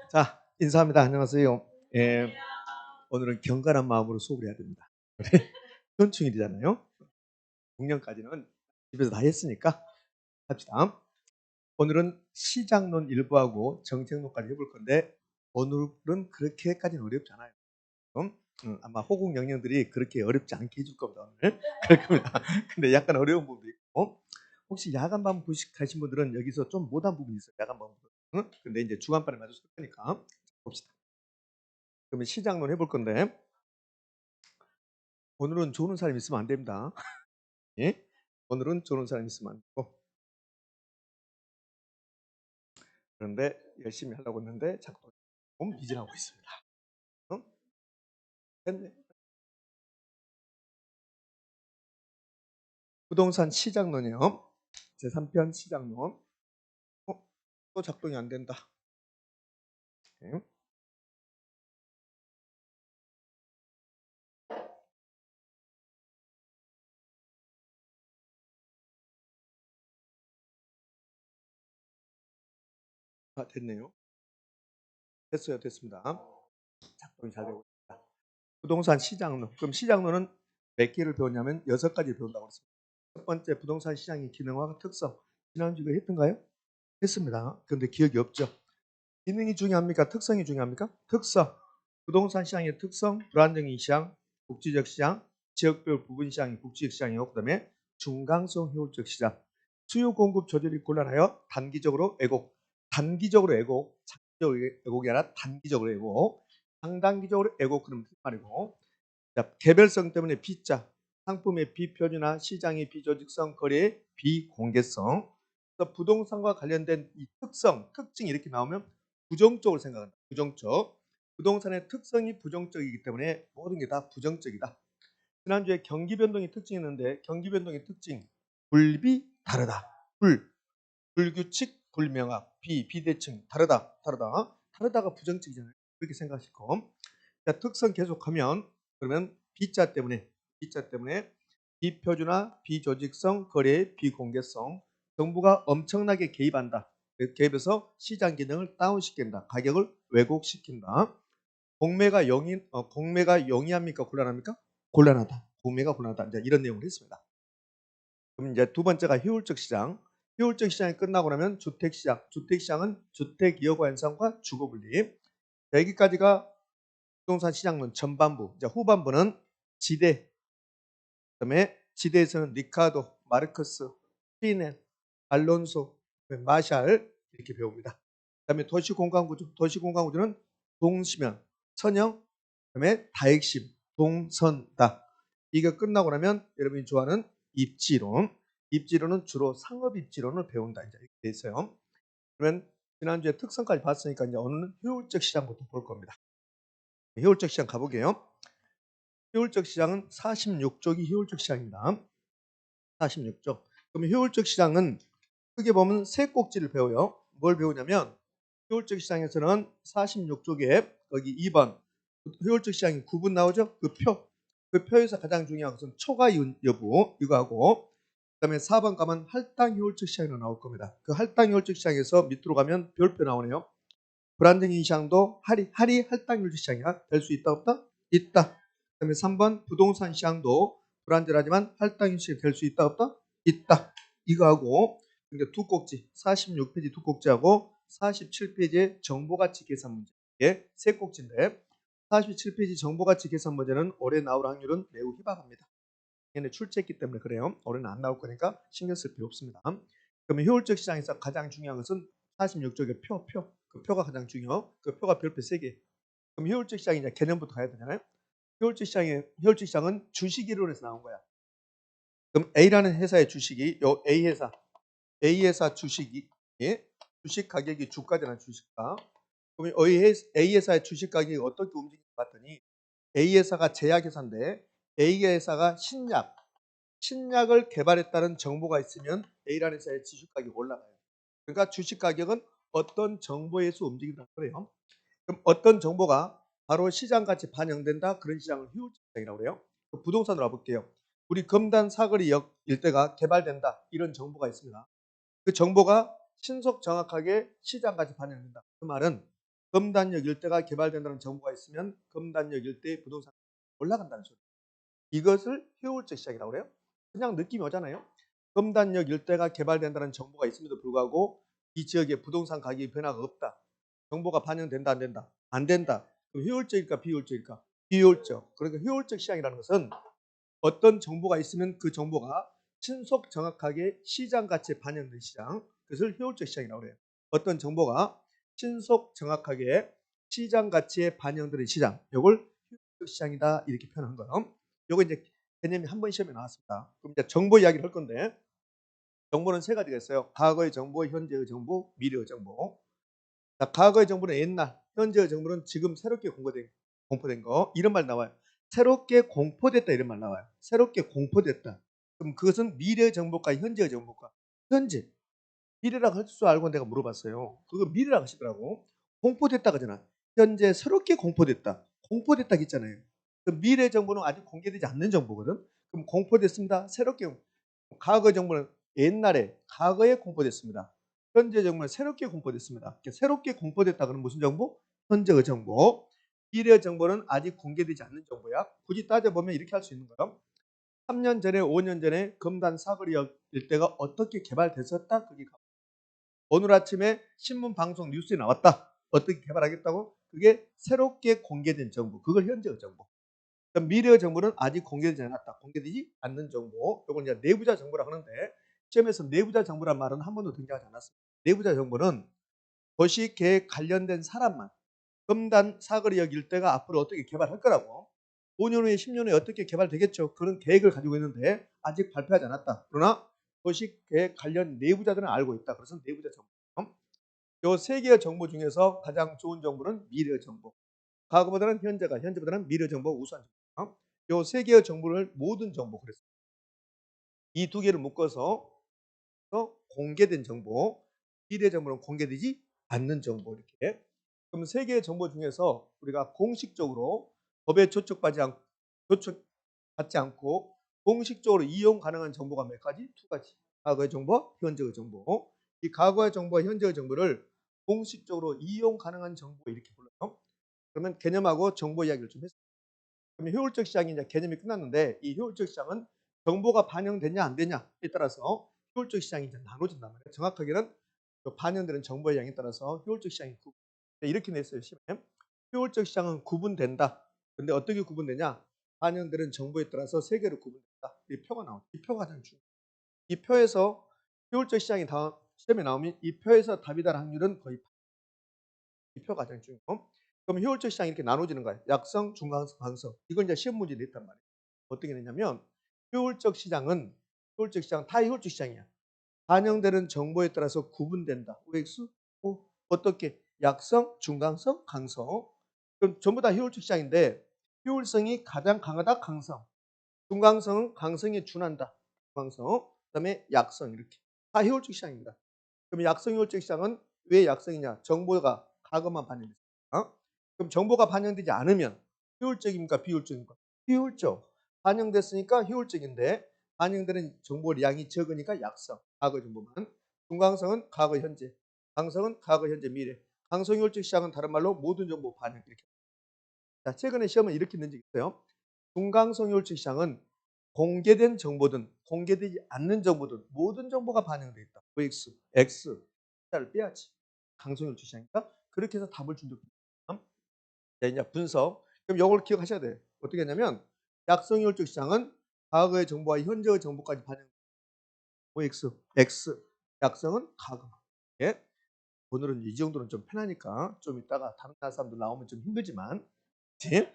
자, 인사합니다. 안녕하세요. 예, 오늘은 경건한 마음으로 수업을 해야 됩니다. 현충일이잖아요. 6년까지는 집에서 다 했으니까 합시다. 오늘은 시작론 일부하고 정책론까지 해볼 건데 오늘은 그렇게까지는 어렵지 않아요. 아마 호국 영령들이 그렇게 어렵지 않게 해줄 겁니다. 오늘. 그럴 겁니다. 근데 약간 어려운 부분도 있고 혹시 야간반 부식하신 분들은 여기서 좀 못한 부분이 있어요. 야간반 부분. 근데 이제 주간반에 맞춰 줄 거니까 봅시다. 그러면 시작론 해볼 건데 오늘은 조는 사람 있으면 안 됩니다. 예? 오늘은 조는 사람 있으면 안 되고 그런데 열심히 하려고 했는데 자꾸 미진하고 있습니다. 어? 근데 부동산 시장론이요. 제3편 시장론. 또 작동이 안 된다. 예? 아, 됐네요. 됐어요. 됐습니다. 작동이 잘 되고 있습니다. 부동산 시장론. 그럼 시장론은 몇 개를 배웠냐면 6가지를 배운다고 했습니다. 첫 번째 부동산 시장의 기능과 특성. 지난주에 했던가요? 했습니다. 그런데 기억이 없죠. 기능이 중요합니까? 특성이 중요합니까? 특성. 부동산 시장의 특성, 불안정인 시장, 국지적 시장, 지역별 부분 시장이 국지적 시장이고 그다음에 중강성 효율적 시장. 수요 공급 조절이 곤란하여 단기적으로 애곡, 단기적으로 애곡, 장기적으로 애곡이 아니라 단기적으로 애곡, 장단기적으로 애곡 그런 말이고. 자, 개별성 때문에 B자, 상품의 비표준화, 시장의 비조직성, 거래의 비공개성. 그래서 부동산과 관련된 이 특성, 특징이 이렇게 나오면 부정적으로 생각한다. 부정적. 부동산의 특성이 부정적이기 때문에 모든 게 다 부정적이다. 지난주에 경기 변동의 특징이 있는데 경기 변동의 특징 불비 다르다. 불규칙 불명확 비대칭 다르다가 부정적이잖아요. 그렇게 생각하실 거. 자, 특성 계속하면 그러면 B자 때문에 비표준화 비조직성 거래 비공개성 정부가 엄청나게 개입한다. 개입해서 시장 기능을 다운시킨다. 가격을 왜곡시킨다. 공매가 용이합니까? 곤란합니까? 곤란하다. 공매가 곤란하다. 이제 이런 내용을 했습니다. 그럼 이제 두 번째가 효율적 시장. 효율적 시장이 끝나고 나면 주택 시장. 주택 시장은 주택 여고 현상과 주거 분리. 여기까지가 부동산 시장론 전반부. 이제 후반부는 지대. 그다음에 지대에서는 리카도, 마르크스, 피넬, 알론소, 마샬 이렇게 배웁니다. 그다음에 도시공간구조. 도시공간구조는 동시면, 선형, 그다음에 다핵심, 동선다. 이거 끝나고 나면 여러분이 좋아하는 입지론. 입지론은 주로 상업 입지론을 배운다. 이제 이렇게 돼 있어요. 그러면 지난주에 특성까지 봤으니까 이제 오늘은 효율적 시장부터 볼 겁니다. 효율적 시장 가보게요. 효율적 시장은 46쪽이 효율적 시장입니다. 46쪽. 그럼 효율적 시장은 크게 보면 세 꼭지를 배워요. 뭘 배우냐면 효율적 시장에서는 46쪽에 거기 2번 효율적 시장이 9분 나오죠? 그 표. 그 표에서 가장 중요한 것은 초과 여부 이거하고 그다음에 4번 가면 할당 효율적 시장으로 나올 겁니다. 그 할당 효율적 시장에서 밑으로 가면 별표 나오네요. 불안정인 시장도 할이 할당 효율적 시장이야. 될 수 있다 없다? 있다. 그다음에 3번 부동산 시장도 불안전하지만 할당 효율적 시장이 될 수 있다 없다? 있다. 이거하고 그러니까 두 꼭지 46페이지 두 꼭지하고 47페이지의 정보가치 계산 문제. 예, 세 꼭지인데 47페이지 정보가치 계산 문제는 올해 나올 확률은 매우 희박합니다. 얘네 출제했기 때문에 그래요. 올해는 안 나올 거니까 신경 쓸 필요 없습니다. 그러면 효율적 시장에서 가장 중요한 것은 46쪽의 표. 그 표가 가장 중요해요. 그 표가 별표 3개. 그럼 효율적 시장이 이제 개념부터 가야 되잖아요. 효율적 시장은 주식 이론에서 나온 거야. 그럼 A라는 회사의 주식이 요 A 회사 주식이 주식 가격이 주가잖아 주식가. 그럼 A 회사의 주식 가격이 어떻게 움직이는지 봤더니 A 회사가 제약회사인데 A 회사가 신약을 개발했다는 정보가 있으면 A라는 회사의 주식 가격이 올라가요. 그러니까 주식 가격은 어떤 정보에 의해서 움직인다는 거예요. 그럼 어떤 정보가 바로 시장같이 반영된다. 그런 시장을 효율적 시장이라고 그래요. 부동산으로 와볼게요. 우리 금단 사거리 역 일대가 개발된다. 이런 정보가 있습니다. 그 정보가 신속 정확하게 시장까지 반영된다. 그 말은 금단역 일대가 개발된다는 정보가 있으면 금단역 일대의 부동산 올라간다는 소리. 이것을 효율적 시장이라고 그래요. 그냥 느낌이 오잖아요. 금단역 일대가 개발된다는 정보가 있음에도 불구하고 이 지역의 부동산 가격의 변화가 없다. 정보가 반영된다 안 된다? 안 된다. 그럼 효율적일까 비효율적일까? 비효율적. 그러니까 효율적 시장이라는 것은 어떤 정보가 있으면 그 정보가 신속 정확하게 시장 가치에 반영된 시장. 그것을 효율적 시장이라고 해요. 어떤 정보가 신속 정확하게 시장 가치에 반영되는 시장. 이걸 효율적 시장이다 이렇게 표현한 거예요. 요거 이제 개념이 한 번 시험에 나왔습니다. 그럼 이제 정보 이야기를 할 건데 정보는 세 가지가 있어요. 과거의 정보, 현재의 정보, 미래의 정보. 자, 과거의 정보는 옛날, 현재의 정보는 지금 새롭게 공포된 거. 이런 말 나와요. 새롭게 공포됐다 이런 말 나와요. 새롭게 공포됐다. 그럼 그것은 미래의 정보과 현재의 정보과 현재. 미래라고 할 줄 알고 내가 물어봤어요. 그거 미래라고 하시더라고. 공포됐다 그러잖아. 현재 새롭게 공포됐다. 공포됐다 했잖아요. 그 미래 정보는 아직 공개되지 않는 정보거든. 그럼 공포됐습니다. 새롭게 과거 정보는 옛날에 과거에 공포됐습니다. 현재 정보는 새롭게 공포됐습니다. 새롭게 공포됐다 그러면 무슨 정보? 현재의 정보. 미래 정보는 아직 공개되지 않는 정보야. 굳이 따져보면 이렇게 할 수 있는 거예요. 3년 전에 5년 전에 금단 사거리 일대가 어떻게 개발됐었다? 그게 오늘 아침에 신문 방송 뉴스에 나왔다. 어떻게 개발하겠다고? 그게 새롭게 공개된 정보. 그걸 현재의 정보. 그럼 미래의 정보는 아직 공개되지 않았다. 공개되지 않는 정보. 이걸 이제 내부자 정보라고 하는데 시험에서 내부자 정보란 말은 한 번도 등장하지 않았습니다. 내부자 정보는 도시계획 관련된 사람만 금단 사거리역 일대가 앞으로 어떻게 개발할 거라고 5년 후에 10년 후에 어떻게 개발되겠죠. 그런 계획을 가지고 있는데 아직 발표하지 않았다. 그러나 도시계획 관련 내부자들은 알고 있다. 그래서 내부자 정보. 이 세 개의 정보 중에서 가장 좋은 정보는 미래의 정보. 과거보다는 현재가, 현재보다는 미래 정보가 우수한 정보. 이 세 개의 정보를 모든 정보 그랬어요. 이 두 개를 묶어서 공개된 정보, 미래 정보는 공개되지 않는 정보 이렇게. 그럼 세 개의 정보 중에서 우리가 공식적으로 법에 조촉받지 않고 공식적으로 이용 가능한 정보가 몇 가지? 두 가지. 과거의 정보, 현재의 정보. 이 과거의 정보와 현재의 정보를 공식적으로 이용 가능한 정보 이렇게 불러요. 그러면 개념하고 정보 이야기를 좀 했습니다. 그럼 효율적 시장이 이제 개념이 끝났는데 이 효율적 시장은 정보가 반영되냐 안 되냐에 따라서 효율적 시장이 이제 나눠진단 말이에요. 정확하게는 반영되는 정보의 양에 따라서 효율적 시장이 이렇게 냈어요. 시험에. 효율적 시장은 구분된다. 근데 어떻게 구분되냐? 반영되는 정보에 따라서 세 개로 구분된다. 이 표가 나옵니다. 이 표가 가장 중요해요. 이 표에서 효율적 시장이 시험에 나오면 이 표에서 답이 달 확률은 거의 이 표가 가장 중요해요. 그럼 효율적 시장이 이렇게 나눠지는 거예요. 약성, 중간성, 강성. 이걸 이제 시험 문제에 냈단 말이에요. 어떻게 냈냐면 효율적 시장은 다 효율적 시장이야. 반영되는 정보에 따라서 구분된다. OX, 어떻게? 약성, 중간성, 강성. 그럼 전부 다 효율적 시장인데 효율성이 가장 강하다, 강성. 중간성은 강성에 준한다. 중간성. 그다음에 약성 이렇게. 다 효율적 시장입니다. 그럼 약성 효율적 시장은 왜 약성이냐? 정보가 과거만 반영됐습니다. 그럼 정보가 반영되지 않으면 효율적입니까? 비효율적입니까? 비효율적. 반영됐으니까 효율적인데 반영되는 정보량이 적으니까 약성. 과거 정보만. 중간성은 과거 현재. 강성은 과거 현재 미래. 강성 효율적 시장은 다른 말로 모든 정보 반영 이렇게. 자, 최근에 시험은 이렇게 낸 적이 있어요. 중간성 효율적 시장은 공개된 정보든 공개되지 않는 정보든 모든 정보가 반영되어 있다. VX, X, 숫자를 빼야지. 강성효율적 시장이니까 그렇게 해서 답을 준 적이 있습니다. 자, 이제 분석. 그럼 이걸 기억하셔야 돼요. 어떻게 하냐면 약성효율적 시장은 과거의 정보와 현재의 정보까지 반영. OX, X. 약성은 과거. 예? 오늘은 이 정도는 좀 편하니까 좀 이따가 다른 나라 사람들 나오면 좀 힘들지만 예?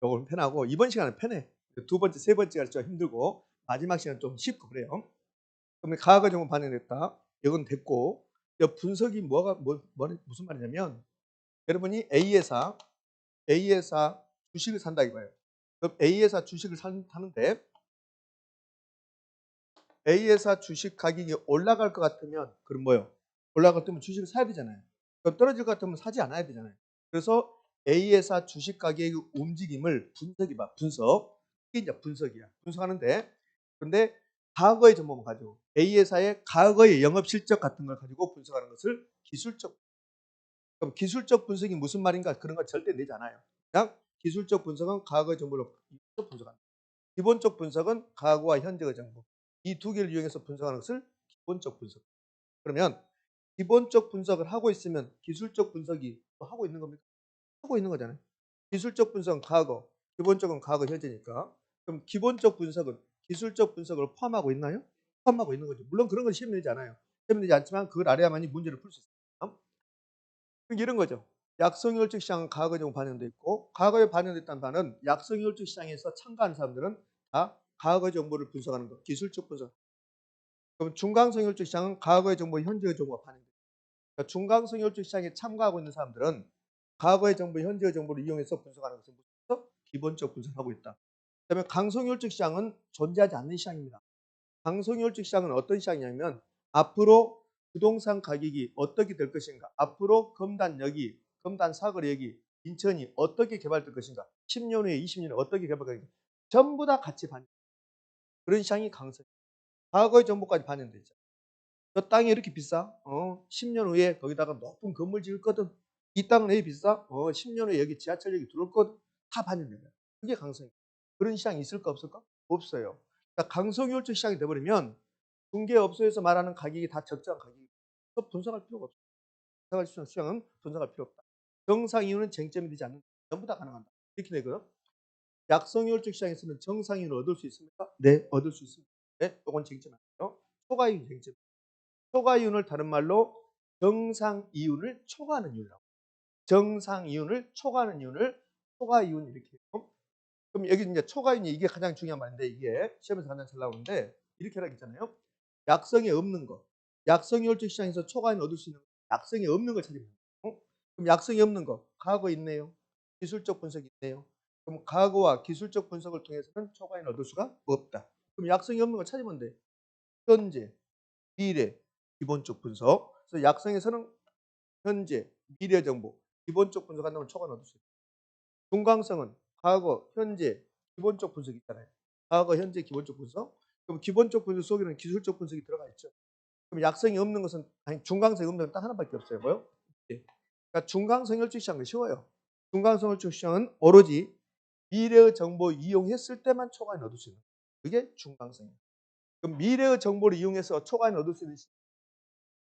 이걸 편하고 이번 시간은 편해. 두 번째, 세 번째가 좀 힘들고 마지막 시간은 좀 쉽고 그래요. 그러면 과거 정보 반영됐다. 이건 됐고 분석이 무슨 말이냐면 여러분이 A회사 주식을 산다 이거예요. 그럼 A회사 주식을 사는데 A회사 주식 가격이 올라갈 것 같으면 그럼 뭐요? 올라갈 것 같으면 주식을 사야 되잖아요. 그럼 떨어질 것 같으면 사지 않아야 되잖아요. 그래서 A회사 주식 가격의 움직임을 분석해 봐. 분석. 이게 이제 분석이야. 분석하는데 근데 과거의 정보만 가지고 A회사의 과거의 영업 실적 같은 걸 가지고 분석하는 것을 기술적. 그럼 기술적 분석이 무슨 말인가? 그런 거 절대 내지 않아요. 그냥 기술적 분석은 과거의 정보를 분석한다. 기본적 분석은 과거와 현재의 정보. 이 두 개를 이용해서 분석하는 것을 기본적 분석. 그러면 기본적 분석을 하고 있으면 기술적 분석이 또 하고 있는 겁니까? 하고 있는 거잖아요. 기술적 분석은 과거, 기본적은 과거, 현재니까. 그럼 기본적 분석은 기술적 분석을 포함하고 있나요? 포함하고 있는 거죠. 물론 그런 건 시험에 내지 않아요. 시험에 내지 않지만 그걸 알아야만이 문제를 풀 수 있습니다. 이런 거죠. 약성혈적 시장은 과거에 좀 반영돼 있고, 과거에 반영됐다는 바는 약성혈적 시장에서 참가하는 사람들은 다 과거의 정보를 분석하는 것, 기술적 분석. 그럼 중간성혈적 시장은 과거의 정보, 현재의 정보가 반영돼 있고, 그러니까 중간성혈적 시장에 참가하고 있는 사람들은 과거의 정보, 현재의 정보를 이용해서 분석하는 것을 기본적 분석하고 있다. 그다음에 강성혈적 시장은 존재하지 않는 시장입니다. 강성혈적 시장은 어떤 시장이냐면 앞으로 부동산 가격이 어떻게 될 것인가, 앞으로 금단역이, 금단 사거리역이, 인천이 어떻게 개발될 것인가, 10년 후에 20년 후에 어떻게 개발될 것인가 전부 다 같이 반영. 그런 시장이 강성. 과거의 정보까지 반영돼 있죠. 저 땅이 이렇게 비싸? 10년 후에 거기다가 높은 건물 지을 거든. 이 땅은 왜 비싸? 10년 후에 여기 지하철역이 들어올 거든. 다 반영된 거야. 그게 강성이야. 그런 시장이 있을까 없을까? 없어요. 그러니까 강성유월적 시장이 돼버리면 중개업소에서 말하는 가격이 다 적정한 가격이고 분석할 필요가 없어요. 분석할 수 있는 시장은 분석할 필요 없다. 정상 이유는 쟁점이 되지 않는다. 전부 다 가능한다. 이렇게 되거든. 약성유월적 시장에서는 정상 이유를 얻을 수 있습니까? 네, 얻을 수 있습니다. 네, 이건 쟁점 아니에요. 초과 이유 쟁점. 초과 이윤을 다른 말로 정상 이윤을 초과하는 이유라고. 정상 이윤을 초과하는 이윤을 초과 이윤 이렇게 해요. 그럼 여기 이제 초과 이윤이 이게 가장 중요한 말인데 이게 시험에서 가장 잘 나오는데 이렇게 하라 했잖아요. 약성이 없는 거. 약성이 혈적 시장에서 초과 이윤 얻을 수 있는 거. 약성이 없는 걸 찾으면 돼요. 그럼 약성이 없는 거. 과거 있네요. 기술적 분석이 있네요. 그럼 과거와 기술적 분석을 통해서는 초과 이윤 얻을 수가 없다. 그럼 약성이 없는 걸 찾으면 돼. 현재, 미래, 기본적 분석. 그래서 약성에서는 현재, 미래 정보, 기본적 분석한다면 초과는 얻을 수 있어요. 중강성은 과거, 현재, 기본적 분석이 있잖아요. 과거, 현재, 기본적 분석. 그럼 기본적 분석 속에는 기술적 분석이 들어가 있죠. 그럼 약성이 없는 것은 아니 중강성이 없는 건 딱 하나밖에 없어요. 뭐요? 예. 그러니까 중강성 혈중 시장은 쉬워요. 중강성 혈중 시장은 오로지 미래의 정보 이용했을 때만 초과는 얻을 수 있는 거예요. 그게 중강성이에요. 그럼 미래의 정보를 이용해서 초과는 얻을 수 있는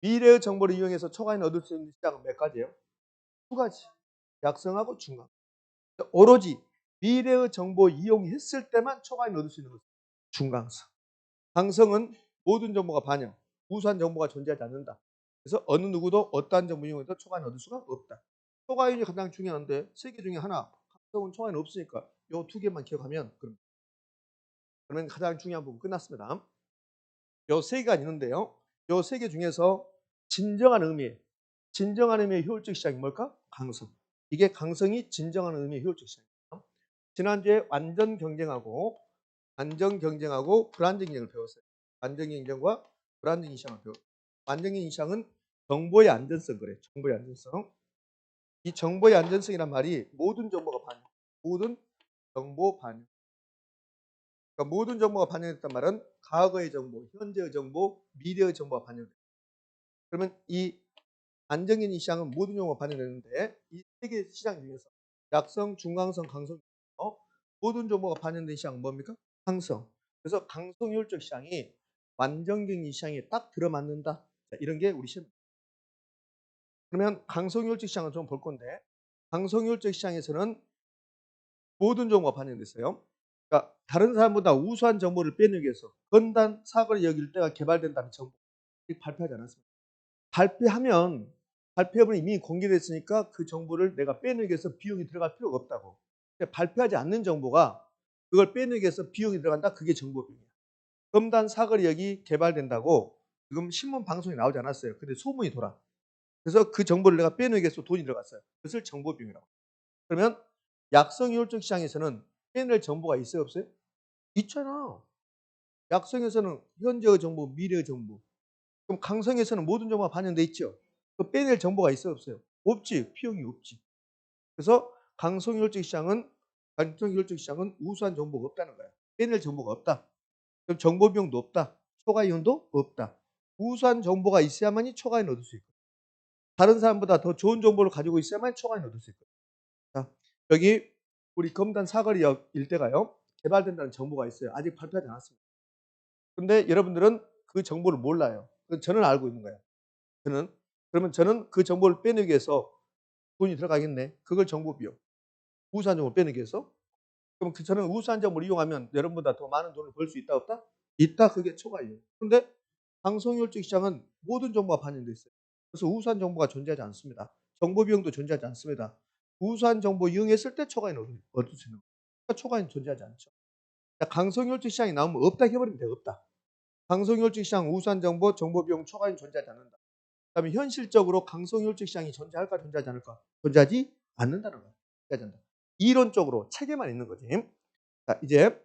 미래의 정보를 이용해서 초과인 얻을 수 있는 시장은 몇 가지예요? 두 가지. 약성하고 중강. 오로지 미래의 정보 이용했을 때만 초과인 얻을 수 있는 것은 중강성. 강성은 모든 정보가 반영, 우수한 정보가 존재하지 않는다. 그래서 어느 누구도 어떠한 정보 이용해서 초과인 얻을 수가 없다. 초과인이 가장 중요한데 세 개 중에 하나. 강성은 초과인 없으니까 이 두 개만 기억하면 그러면 가장 중요한 부분 끝났습니다. 요 세 개가 있는데요. 요 세 개 중에서 진정한 의미의 효율적 시장이 뭘까? 강성. 이게 강성이 진정한 의미의 효율적 시장이에요. 지난주에 안정 경쟁하고 불안정 경쟁을 배웠어요. 안정 경쟁과 불안정 시장을 배웠어요. 안정 경쟁 시장은 정보의 안전성 그래. 정보의 안전성. 이 정보의 안전성이란 말이 모든 정보가 반영. 모든 정보 반영. 그러니까 모든 정보가 반영됐단 말은 과거의 정보, 현재의 정보, 미래의 정보가 반영돼. 그러면 이 안정적인 시장은 모든 정보가 반영되는데 이 세 개 시장 중에서 약성, 중강성, 강성 모든 정보가 반영된 시장은 뭡니까? 강성. 그래서 강성효율적 시장이 완전경기 시장에 딱 들어맞는다. 자, 이런 게 우리 시험. 그러면 강성효율적 시장을 좀 볼 건데 강성효율적 시장에서는 모든 정보가 반영됐어요. 그러니까 다른 사람보다 우수한 정보를 빼내기 위해서 건단 사거리 여길 때가 개발된다는 정보 발표하지 않았습니다. 발표하면 이미 공개됐으니까 그 정보를 내가 빼내기 위해서 비용이 들어갈 필요가 없다고. 발표하지 않는 정보가 그걸 빼내기 위해서 비용이 들어간다. 그게 정보 비용이야. 금단 사거리역이 개발된다고 지금 신문 방송에 나오지 않았어요. 근데 소문이 돌아. 그래서 그 정보를 내가 빼내기 위해서 돈이 들어갔어요. 그것을 정보 비용이라고. 그러면 약성이율적 시장에서는 빼낼 정보가 있어요, 없어요? 있잖아. 약성에서는 현재의 정보, 미래의 정보. 그럼 강성에서는 모든 정보가 반영돼 있죠. 그 빼낼 정보가 있어요, 없어요? 없지. 비용이 없지. 그래서 강성효율적 시장은 우수한 정보가 없다는 거야. 빼낼 정보가 없다. 그럼 정보 비용도 없다. 초과이용도 없다. 우수한 정보가 있어야만이 초과이용 얻을 수 있고 다른 사람보다 더 좋은 정보를 가지고 있어야만 초과이용 얻을 수 있고 자, 여기 우리 검단 사거리역 일대가요. 개발된다는 정보가 있어요. 아직 발표하지 않았습니다. 근데 여러분들은 그 정보를 몰라요. 저는 알고 있는 거예요. 그러면 저는 그 정보를 빼내기 위해서 돈이 들어가겠네. 그걸 정보 비용. 우수한 정보를 빼내기 위해서. 그럼 저는 우수한 정보를 이용하면 여러분보다 더 많은 돈을 벌 수 있다 없다? 있다. 그게 초과이용. 근데 방송효율적 시장은 모든 정보가 반영되어 있어요. 그래서 우수한 정보가 존재하지 않습니다. 정보 비용도 존재하지 않습니다. 우수한 정보 이용했을 때 초과이용 얻을 수 있는 거예요. 그러니까 초과이용 존재하지 않죠. 강성효율적 시장이 나오면 없다 해버리면 돼요. 없다. 강성효율적 시장 우수한 정보, 정보 비용 초과이용 존재하지 않는다. 그다음에 현실적으로 강성효율적 시장이 존재할까 존재하지 않을까? 존재하지 않는다는 거예요. 존재하지 않는다. 이론적으로 책에만 있는 거지. 자, 이제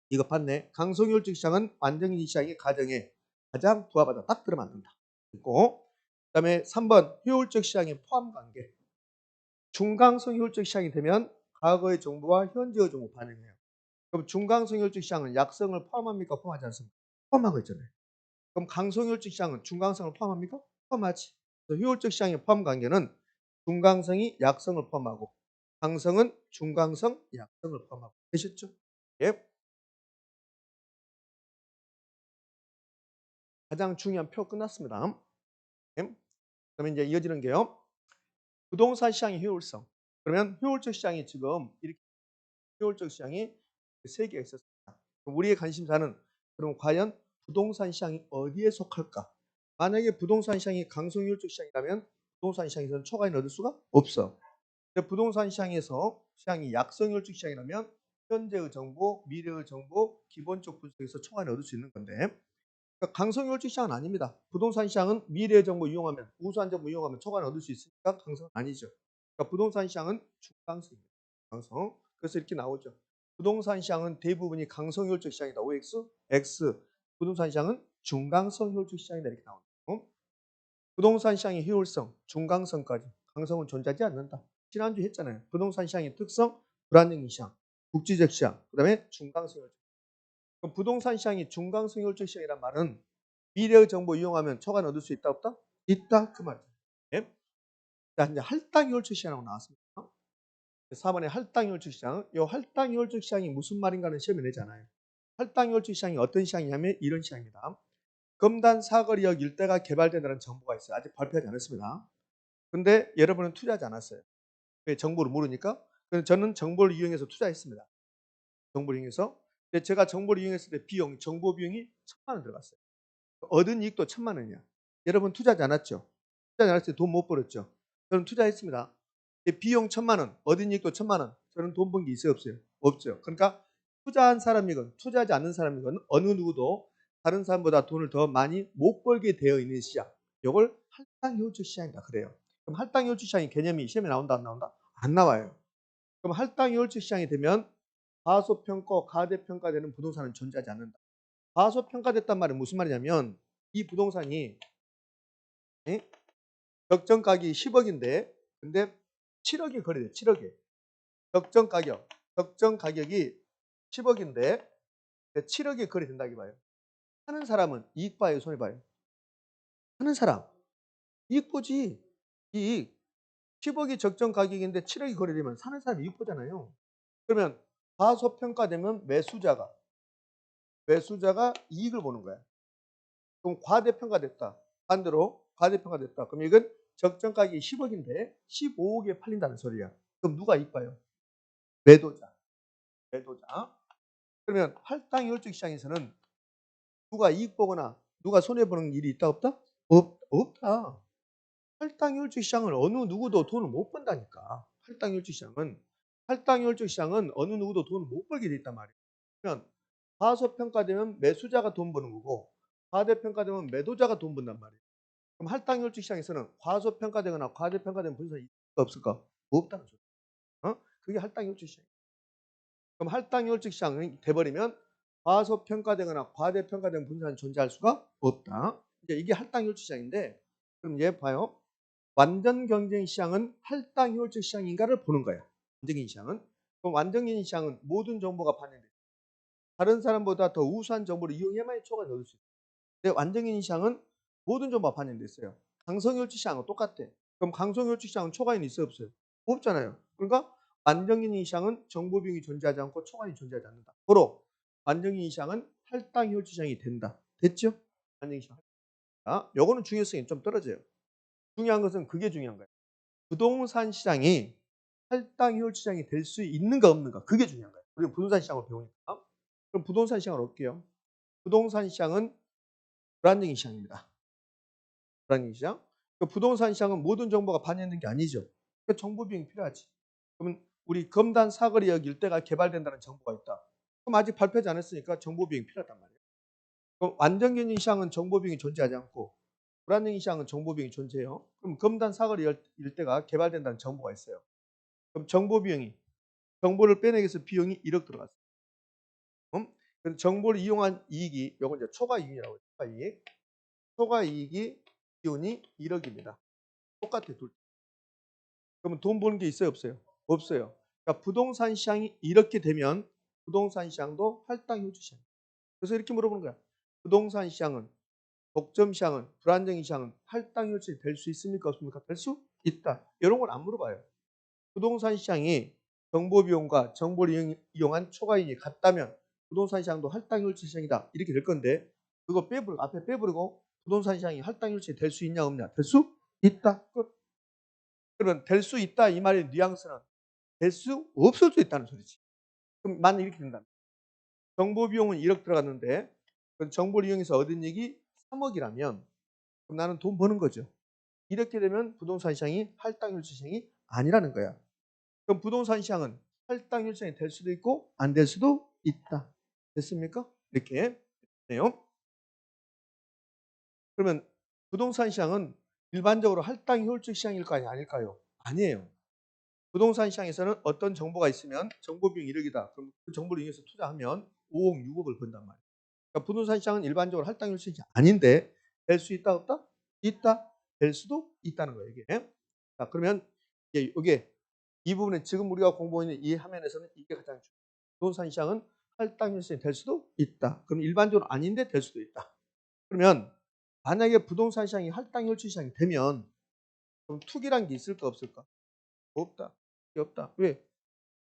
이거 봤네. 강성효율적 시장은 완전기 시장의 가정에 가장 부합하다. 딱 들어맞는다. 있고 그다음에 3번 효율적 시장의 포함 관계. 중강성 효율적 시장이 되면 과거의 정보와 현재의 정보 반영해요. 그럼 중강성 효율적 시장은 약성을 포함합니까? 포함하지 않습니까? 포함하고 있잖아요. 그럼 강성효율적 시장은 중강성을 포함합니까? 포함하지. 그래서 효율적 시장의 포함 관계는 중강성이 약성을 포함하고 강성은 중강성, 약성을 포함하고 되셨죠? 예. 가장 중요한 표 끝났습니다. 예. 그러면 이제 이어지는 게요. 부동산 시장의 효율성. 그러면 효율적 시장이 지금 이렇게 효율적 시장이 세 개가 있었습니다. 그럼 우리의 관심사는 그럼 과연 부동산 시장이 어디에 속할까? 만약에 부동산 시장이 강성효율적 시장이라면 부동산 시장에서는 초과이익을 얻을 수가 없어. 근데 부동산 시장이 약성효율적 시장이라면 현재의 정보, 미래의 정보, 기본적 분석에서 초과이익을 얻을 수 있는 건데 그러니까 강성효율적 시장은 아닙니다. 부동산 시장은 미래의 정보 이용하면 우수한 정보 이용하면 초과이익을 얻을 수 있으니까 강성은 아니죠. 그러니까 부동산 시장은 중강성입니다. 강성. 그래서 이렇게 나오죠. 부동산 시장은 대부분이 강성효율적 시장이다. OX, X. 부동산 시장은 중강성 효율적 시장이다. 이렇게 나오죠. 부동산 시장의 효율성, 중강성까지. 강성은 존재하지 않는다. 지난주 했잖아요. 부동산 시장의 특성, 불안정인 시장, 국지적 시장, 그 다음에 중강성 효율적. 그럼 부동산 시장이 중강성 효율적 시장이란 말은 미래의 정보 이용하면 초과는 얻을 수 있다 없다? 있다 그 말이죠. 예? 자 이제 할당 효율적 시장이라고 나왔습니다. 4번에 할당 효율적 시장. 이 할당 효율적 시장이 무슨 말인가는 시험에 내지 않아요. 할당 효율적 시장이 어떤 시장이냐면 이런 시장입니다. 금단 사거리역 일대가 개발된다는 정보가 있어요. 아직 발표하지 않았습니다. 근데 여러분은 투자하지 않았어요. 왜? 정보를 모르니까. 그래서 저는 정보를 이용해서 투자했습니다. 정보를 이용해서. 근데 제가 정보를 이용했을 때 비용, 정보 비용이 1,000만 원 들어갔어요. 얻은 이익도 1,000만 원이야. 여러분 투자하지 않았죠? 투자하지 않았을 때 돈 못 벌었죠? 저는 투자했습니다. 비용 1,000만 원, 얻은 이익도 1,000만 원. 저는 돈 번 게 있어요, 없어요? 없죠. 그러니까 투자한 사람이건 투자하지 않는 사람이건 어느 누구도 다른 사람보다 돈을 더 많이 못 벌게 되어 있는 시장. 이걸 할당 효율적 시장이다 그래요. 그럼 할당 효율적 시장의 개념이 시험에 나온다 안 나온다? 안 나와요. 그럼 할당 효율적 시장이 되면 과소평가, 가대평가되는 부동산은 존재하지 않는다. 과소평가됐단 말은 무슨 말이냐면 이 부동산이 적정 가격이 10억인데 근데 7억이 거래돼. 7억에. 적정 가격이 10억인데 7억에 거래된다 이 봐요. 하는 사람은 이익 봐요, 손해 봐요? 하는 사람 이익 보지. 이익. 10억이 적정 가격인데 7억이 거래되면 사는 사람이 이익 보잖아요. 그러면 과소평가되면 매수자가 이익을 보는 거야. 그럼 과대평가됐다. 반대로 과대평가됐다. 그럼 이건 적정 가격이 10억인데 15억에 팔린다는 소리야. 그럼 누가 이익 봐요? 매도자. 그러면 할당 효율적 시장에서는 누가 이익 보거나 누가 손해 보는 일이 있다 없다? 없다. 할당 효율적 시장은 어느 누구도 돈을 못 번다니까. 할당 효율적 시장은 어느 누구도 돈을 못 벌게 돼 있단 말이에요. 그러면 과소평가되면 매수자가 돈 버는 거고 과대평가되면 매도자가 돈 번단 말이에요. 그럼 할당 효율적 시장에서는 과소평가되거나 과대평가된 분석이 있을까 없을까? 없다는 소리예요. 그게 할당 효율적 시장. 그럼 할당 효율적 시장이 돼버리면 과소평가되거나 과대평가된 분산은 존재할 수가 없다. 이게 할당 효율적 시장인데 그럼 얘 봐요. 완전 경쟁 시장은 할당 효율적 시장인가를 보는 거예요. 완전경 시장은. 그럼 완전경 시장은 모든 정보가 반영돼. 다른 사람보다 더 우수한 정보를 이용해야만 초과를 얻을 수 있어요. 근데 완전경쟁 시장은 모든 정보가 반영돼 있어요. 강성혈치 시장은 똑같아. 그럼 강성혈치 시장은 초과인이 있어요, 없어요? 없잖아요. 그러니까 완전경쟁 시장은 정보 비용이 존재하지 않고 초과인이 존재하지 않는다. 고로 완전경쟁 시장은 할당혈치 시장이 된다. 됐죠? 완전경쟁 시장. 자, 요거는 중요성이 좀 떨어져요. 중요한 것은 그게 중요한 거예요. 부동산 시장이 할당효율 시장이 될 수 있는가 없는가 그게 중요한 거예요. 우리가 부동산 시장을 배우니까. 그럼 부동산 시장을 어떻게요? 부동산 시장은 불안정인 시장입니다. 불안정인 시장. 그러니까 부동산 시장은 모든 정보가 반영되는 게 아니죠. 그러니까 정보 비용이 필요하지. 그러면 우리 검단 사거리역 일대가 개발된다는 정보가 있다. 그럼 아직 발표하지 않았으니까 정보 비용이 필요하단 말이에요. 그럼 완전경쟁 시장은 정보 비용이 존재하지 않고 불안정인 시장은 정보 비용이 존재해요. 그럼 검단 사거리 일대가 개발된다는 정보가 있어요. 그럼 정보 비용이 정보를 빼내기 위해서 비용이 1억 들어갔어요. 그래서 정보를 이용한 이익이 요건 이제 초과 이익이라고 해요. 초과 이익. 초과 이익이 기준이 1억입니다. 똑같아 둘. 그러면 돈 버는 게 있어요, 없어요? 없어요. 그러니까 부동산 시장이 이렇게 되면 부동산 시장도 할당효율 시장. 그래서 이렇게 물어보는 거야. 부동산 시장은 독점 시장은 불안정인 시장은 할당효율 시장이 될 수 있습니까, 없습니까? 될 수 있다. 이런 걸 안 물어봐요. 부동산 시장이 정보 비용과 정보를 이용한 초과이익이 같다면 부동산 시장도 할당효율 시장이다. 이렇게 될 건데 그거 빼버리고 앞에 빼버리고 부동산 시장이 할당효율 시장이 될 수 있냐 없냐? 될 수 있다. 끝. 그러면 될 수 있다 이 말의 뉘앙스는 될 수 없을 수 있다는 소리지. 그럼 만약 이렇게 된다. 정보 비용은 1억 들어갔는데 그 정보를 이용해서 얻은 이익이 3억이라면 그럼 나는 돈 버는 거죠. 이렇게 되면 부동산 시장이 할당효율 시장이 아니라는 거야. 그럼 부동산 시장은 할당 혈전이 될 수도 있고 안 될 수도 있다. 됐습니까? 이렇게 돼요. 그러면 부동산 시장은 일반적으로 할당 효율적 시장일까요? 아닐까요? 아니에요. 부동산 시장에서는 어떤 정보가 있으면 정보 비용 1억이다. 그럼 그 정보를 이용해서 투자하면 5억, 6억을 번단 말이에요. 그러니까 부동산 시장은 일반적으로 할당 효율적 시장이 아닌데 될 수 있다 없다? 있다. 될 수도 있다는 거예요. 이게. 자, 그러면 이게 이 부분은 지금 우리가 공부하고 있는 이 화면에서는 이게 가장 중요해요. 부동산 시장은 할당 혈전이 될 수도 있다. 그럼 일반적으로 아닌데 될 수도 있다. 그러면 만약에 부동산 시장이 할당 혈전 시장이 되면 그럼 투기란 게 있을까 없을까? 없다. 없다. 왜?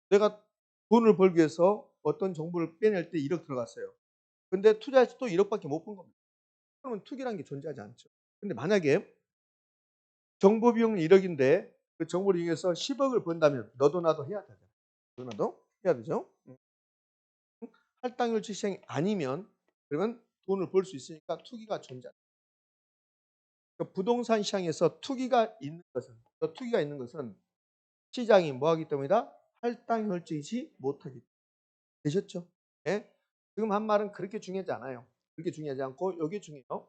내가 돈을 벌기 위해서 어떤 정보를 빼낼 때 1억 들어갔어요. 근데 투자해서 또 1억밖에 못 번 겁니다. 그러면 투기란 게 존재하지 않죠. 근데 만약에 정보 비용은 1억인데 그 정보를 이용해서 10억을 번다면 너도 나도 해야 되잖아요. 너도 나도 해야 되죠. 할당률 시장이 아니면 그러면 돈을 벌 수 있으니까 투기가 존재한다. 그러니까 부동산 시장에서 투기가 있는 것은 시장이 뭐하기 때문이다? 할당률이지 못하기 때문에. 되셨죠? 네? 지금 한 말은 그렇게 중요하지 않아요. 그렇게 중요하지 않고 이게 중요해요.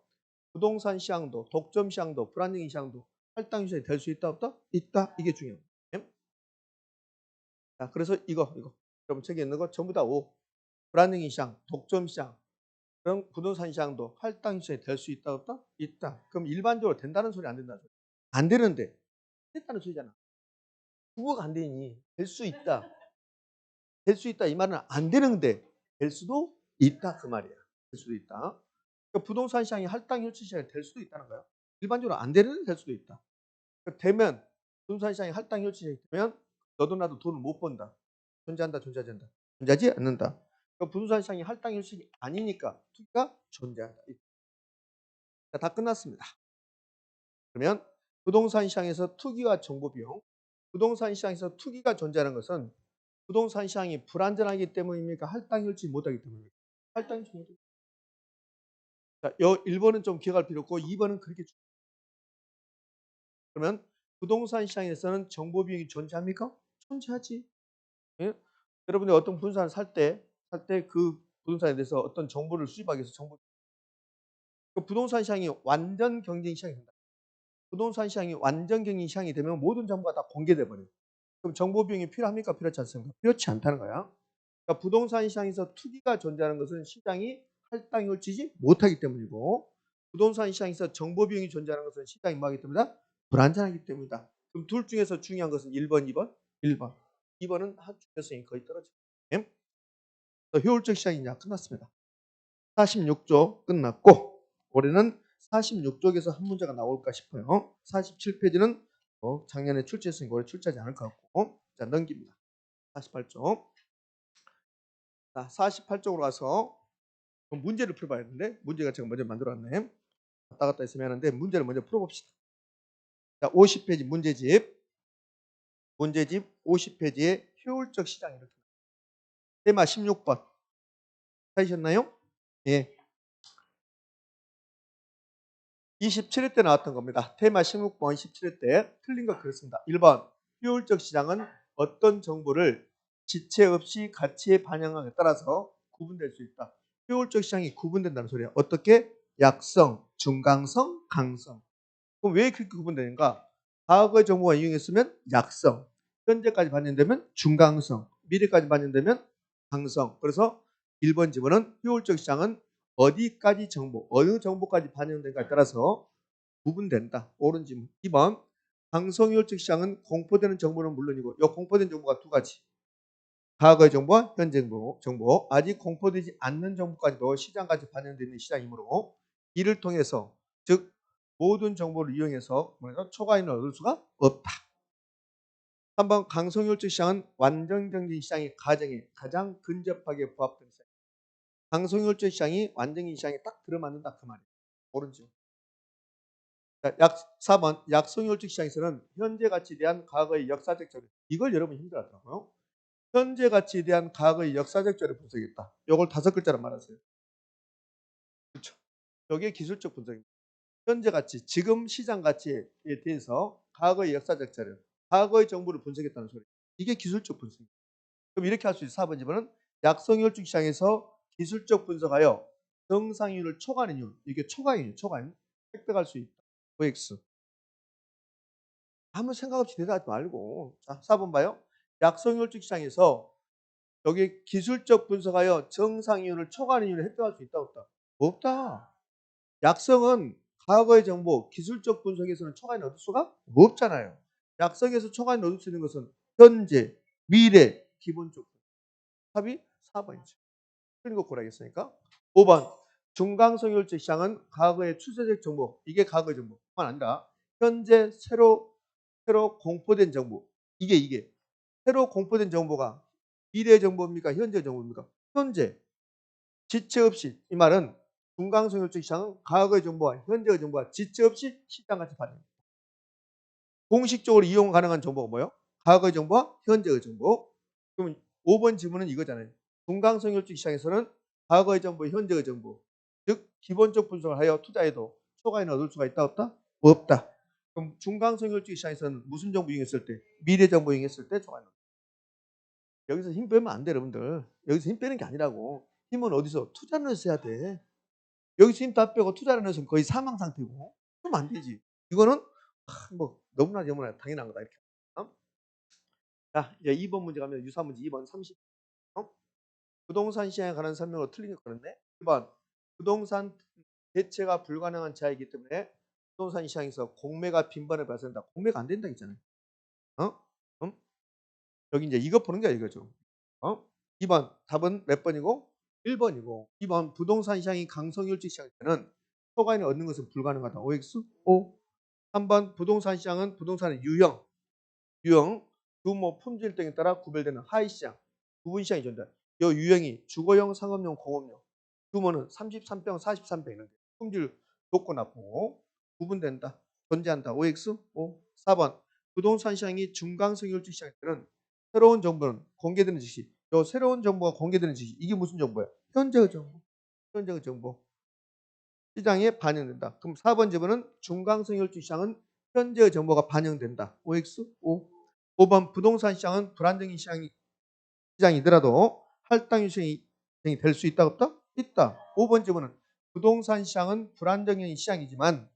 부동산 시장도 독점 시장도 불안정인 시장도 할당 시장이 될 수 있다 없다? 있다. 이게 중요해요. 네? 자, 그래서 이거 여러분 책에 있는 거 전부 다 O. 불안정인 시장, 독점 시장, 그럼 부동산 시장도 할당 시장이 될 수 있다 없다? 있다. 그럼 일반적으로 된다는 소리 안 된다는 소리? 안 되는데 됐다는 소리잖아. 국어가 안 되니 될 수 있다. 될 수 있다 이 말은 안 되는데 될 수도 있다 그 말이야. 될 수도 있다. 그러니까 부동산 시장이 할당 혈치 시장이 될 수도 있다는 거야. 일반적으로 안 되는데 될 수도 있다. 그러니까 되면 부동산 시장이 할당 혈치 시장이 되면 너도 나도 돈을 못 번다. 존재한다 존재하지 않는다. 존재하지 않는다. 그러니까 부동산 시장이 할당 혈치 아니니까 투기가 존재한다. 자, 다 끝났습니다. 그러면 부동산 시장에서 투기와 정보 비용, 부동산 시장에서 투기가 존재하는 것은 부동산 시장이 불안전하기 때문입니까? 할당률지 못하기 때문입니까? 할당률지 못하기 때문입니다. 자, 1번은 좀 기억할 필요 없고 2번은 그렇게 그러면 부동산 시장에서는 정보 비용이 존재합니까? 존재하지. 예? 여러분이 어떤 부동산을 살 때 그 부동산에 대해서 어떤 정보를 수집하기 위해서 그 부동산 시장이 완전 경쟁 시장이 된다. 부동산 시장이 완전 경쟁 시장이 되면 모든 정보가 다 공개돼 버려요. 그럼 정보 비용이 필요합니까? 필요하지 않습니까? 필요치 않다는 거야. 그러니까 부동산 시장에서 투기가 존재하는 것은 시장이 할당을 치지 못하기 때문이고 부동산 시장에서 정보 비용이 존재하는 것은 시장이 뭐하기 때문이다? 불안전하기 때문이다. 그럼 둘 중에서 중요한 것은 1번, 2번? 1번. 2번은 중요성이 거의 떨어집니다. 효율적 시장이냐? 끝났습니다. 46조 끝났고 올해는 46쪽에서 한 문제가 나올까 싶어요. 47페이지는 작년에 출제했으니까 올해 출제하지 않을 것 같고. 자, 넘깁니다. 48쪽. 자, 48쪽으로 가서 문제를 풀어봐야 되는데 문제가 제가 먼저 만들어왔네. 왔다 갔다 했으면 하는데 문제를 먼저 풀어봅시다. 자, 50페이지 문제집 50페이지에 효율적 시장 이렇게 테마 16번 찾으셨나요? 예. 27회 때 나왔던 겁니다. 테마 16번 17회 때 틀린 거 그렇습니다. 1번 효율적 시장은 어떤 정보를 지체 없이 가치에 반영함에 따라서 구분될 수 있다. 효율적 시장이 구분된다는 소리야. 어떻게? 약성, 중강성, 강성. 그럼 왜 그렇게 구분되는가? 과거의 정보가 이용했으면 약성, 현재까지 반영되면 중강성, 미래까지 반영되면 강성. 그래서 1번 지문은 효율적 시장은 어디까지 정보, 어느 정보까지 반영된가에 따라서 구분된다. 옳은 지문. 2번 강성 효율적 시장은 공포되는 정보는 물론이고 이 공포된 정보가 두 가지. 과거의 정보와 현재 정보, 아직 공포되지 않는 정보까지도 시장까지 반영되는 시장이므로 이를 통해서 즉 모든 정보를 이용해서 초과인을 얻을 수가 없다. 3번 강성효율적 시장은 완전경제 시장의 가정에 가장 근접하게 부합되는 시장. 강성효율적 시장이 완전경제 시장에 딱 들어맞는다 그 말이에요. 옳은지요. 4번 약성효율적 시장에서는 현재 가치에 대한 과거의 역사적 자료. 이걸 여러분 힘들어하더라고요. 현재 가치에 대한 과거의 역사적 자료 분석했다. 이걸 5글자로 말하세요. 그렇죠. 여기에 기술적 분석입니다. 현재 가치, 지금 시장 가치에 대해서 과거의 역사적 자료, 과거의 정보를 분석했다는 소리. 이게 기술적 분석입니다. 그럼 이렇게 할 수 있어요. 4번 집은 약성효율적 시장에서 기술적 분석하여 정상이율을 초과하는 이유. 이게 초과이율, 획득할 수 있다. OX. 아무 생각 없이 대답하지 말고. 자, 4번 봐요. 약성효율적 시장에서 여기 기술적 분석하여 정상이율을 초과하는 이유를 획득할 수 있다 없다? 없다. 약성은 과거의 정보, 기술적 분석에서는 초과인을 얻을 수가 없잖아요. 약성에서 초과인을 얻을 수 있는 것은 현재, 미래, 기본적. 답이 4번이죠. 틀린 거 고르겠으니까. 5번 중강성효율적 시장은 과거의 추세적 정보, 이게 과거의 정보뿐만 아니라 현재 새로 공포된 정보, 이게 새로 공포된 정보가 미래 정보입니까? 현재 정보입니까? 현재. 지체 없이, 이 말은 중강성효율적 시장은 과거의 정보와 현재의 정보와 지체 없이 시장같이 반영합니다. 공식적으로 이용 가능한 정보가 뭐예요? 과거의 정보와 현재의 정보. 그러면 5번 질문은 이거잖아요. 중강성효율적 시장에서는 과거의 정보, 현재의 정보, 즉 기본적 분석을 하여 투자해도 초과인을 얻을 수가 있다 없다? 없다. 그럼 중강성효율적 시장에서는 무슨 정보 이용했을 때? 미래 정보 이용했을 때 초과인을. 여기서 힘 빼면 안 돼, 여러분들. 여기서 힘 빼는 게 아니라고. 힘은 어디서? 투자를 해야 돼. 여기서 힘 다 빼고 투자를 해서 거의 사망 상태고. 그러면 안 되지. 이거는 뭐 너무나 당연한 거다 이렇게. 자, 이제 2번 문제 가면 유사 문제 2번 30. 부동산 시장에 관한 설명으로 틀린 거 그런데 1번 부동산 대체가 불가능한 자이기 때문에 부동산 시장에서 공매가 빈번하게 발생한다. 공매가 안 된다 했잖아요. 여기 이제 이거 보는 게 이거죠. 2번 답은 몇 번이고? 1번이고 2번 부동산 시장이 강성일주 시장일 때는 초과인을 얻는 것은 불가능하다. OX? O. 3번 부동산 시장은 부동산의 유형, 규모, 품질 등에 따라 구별되는 하위 시장, 구분 시장이 존재한다. 이 유형이 주거용, 상업용, 공업용. 규모는 33평, 43평 이런 게 품질 좋고 나쁘고 구분된다. 존재한다. OX? O. 4번 부동산 시장이 중강성일주 시장일 때는 새로운 정보는 공개되는 즉시 요 새로운 정보가 공개되는 즉시 이게 무슨 정보야? 현재의 정보. 현재의 정보. 시장에 반영된다. 그럼 4번 질문은 중강성혈주 시장은 현재의 정보가 반영된다. OX? O. 5번 부동산 시장은 불안정인 시장이더라도 할당유 시장이 될 수 있다 없다? 있다. 5번 질문은 부동산 시장은 불안정인 시장이지만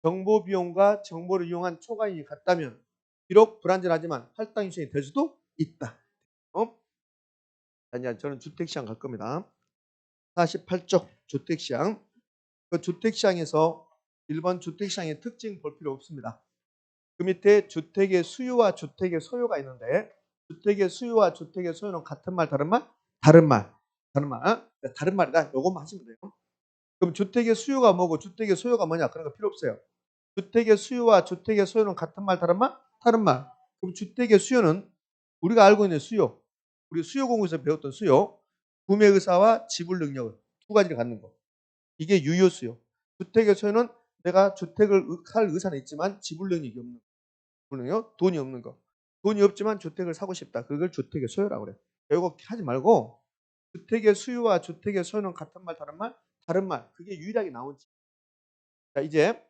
정보 비용과 정보를 이용한 초과이익이 같다면 비록 불안전하지만 할당유 시장이 될 수도 있다. 아니야, 저는 주택시장 갈 겁니다. 48쪽 주택시장. 그 주택시장에서 1번 주택시장의 특징 볼 필요 없습니다. 그 밑에 주택의 수요와 주택의 소요가 있는데 주택의 수요와 주택의 소요는 같은 말, 다른 말? 다른 말이다. 요것만 하시면 돼요. 그럼 주택의 수요가 뭐고 주택의 소요가 뭐냐? 그런 거 필요 없어요. 주택의 수요와 주택의 소요는 같은 말, 다른 말? 다른 말. 그럼 주택의 수요는 우리가 알고 있는 수요, 우리 수요 공부에서 배웠던 수요, 구매 의사와 지불 능력을 두 가지를 갖는 거. 이게 유효 수요. 주택의 소요는 내가 주택을 살 의사는 있지만 지불 능력이 없는 거. 지불 돈이 없는 거. 돈이 없지만 주택을 사고 싶다. 그걸 주택의 소요라고 그래요. 이거 하지 말고 주택의 수요와 주택의 소요는 같은 말, 다른 말? 다른 말. 그게 유일하게 나온. 자, 이제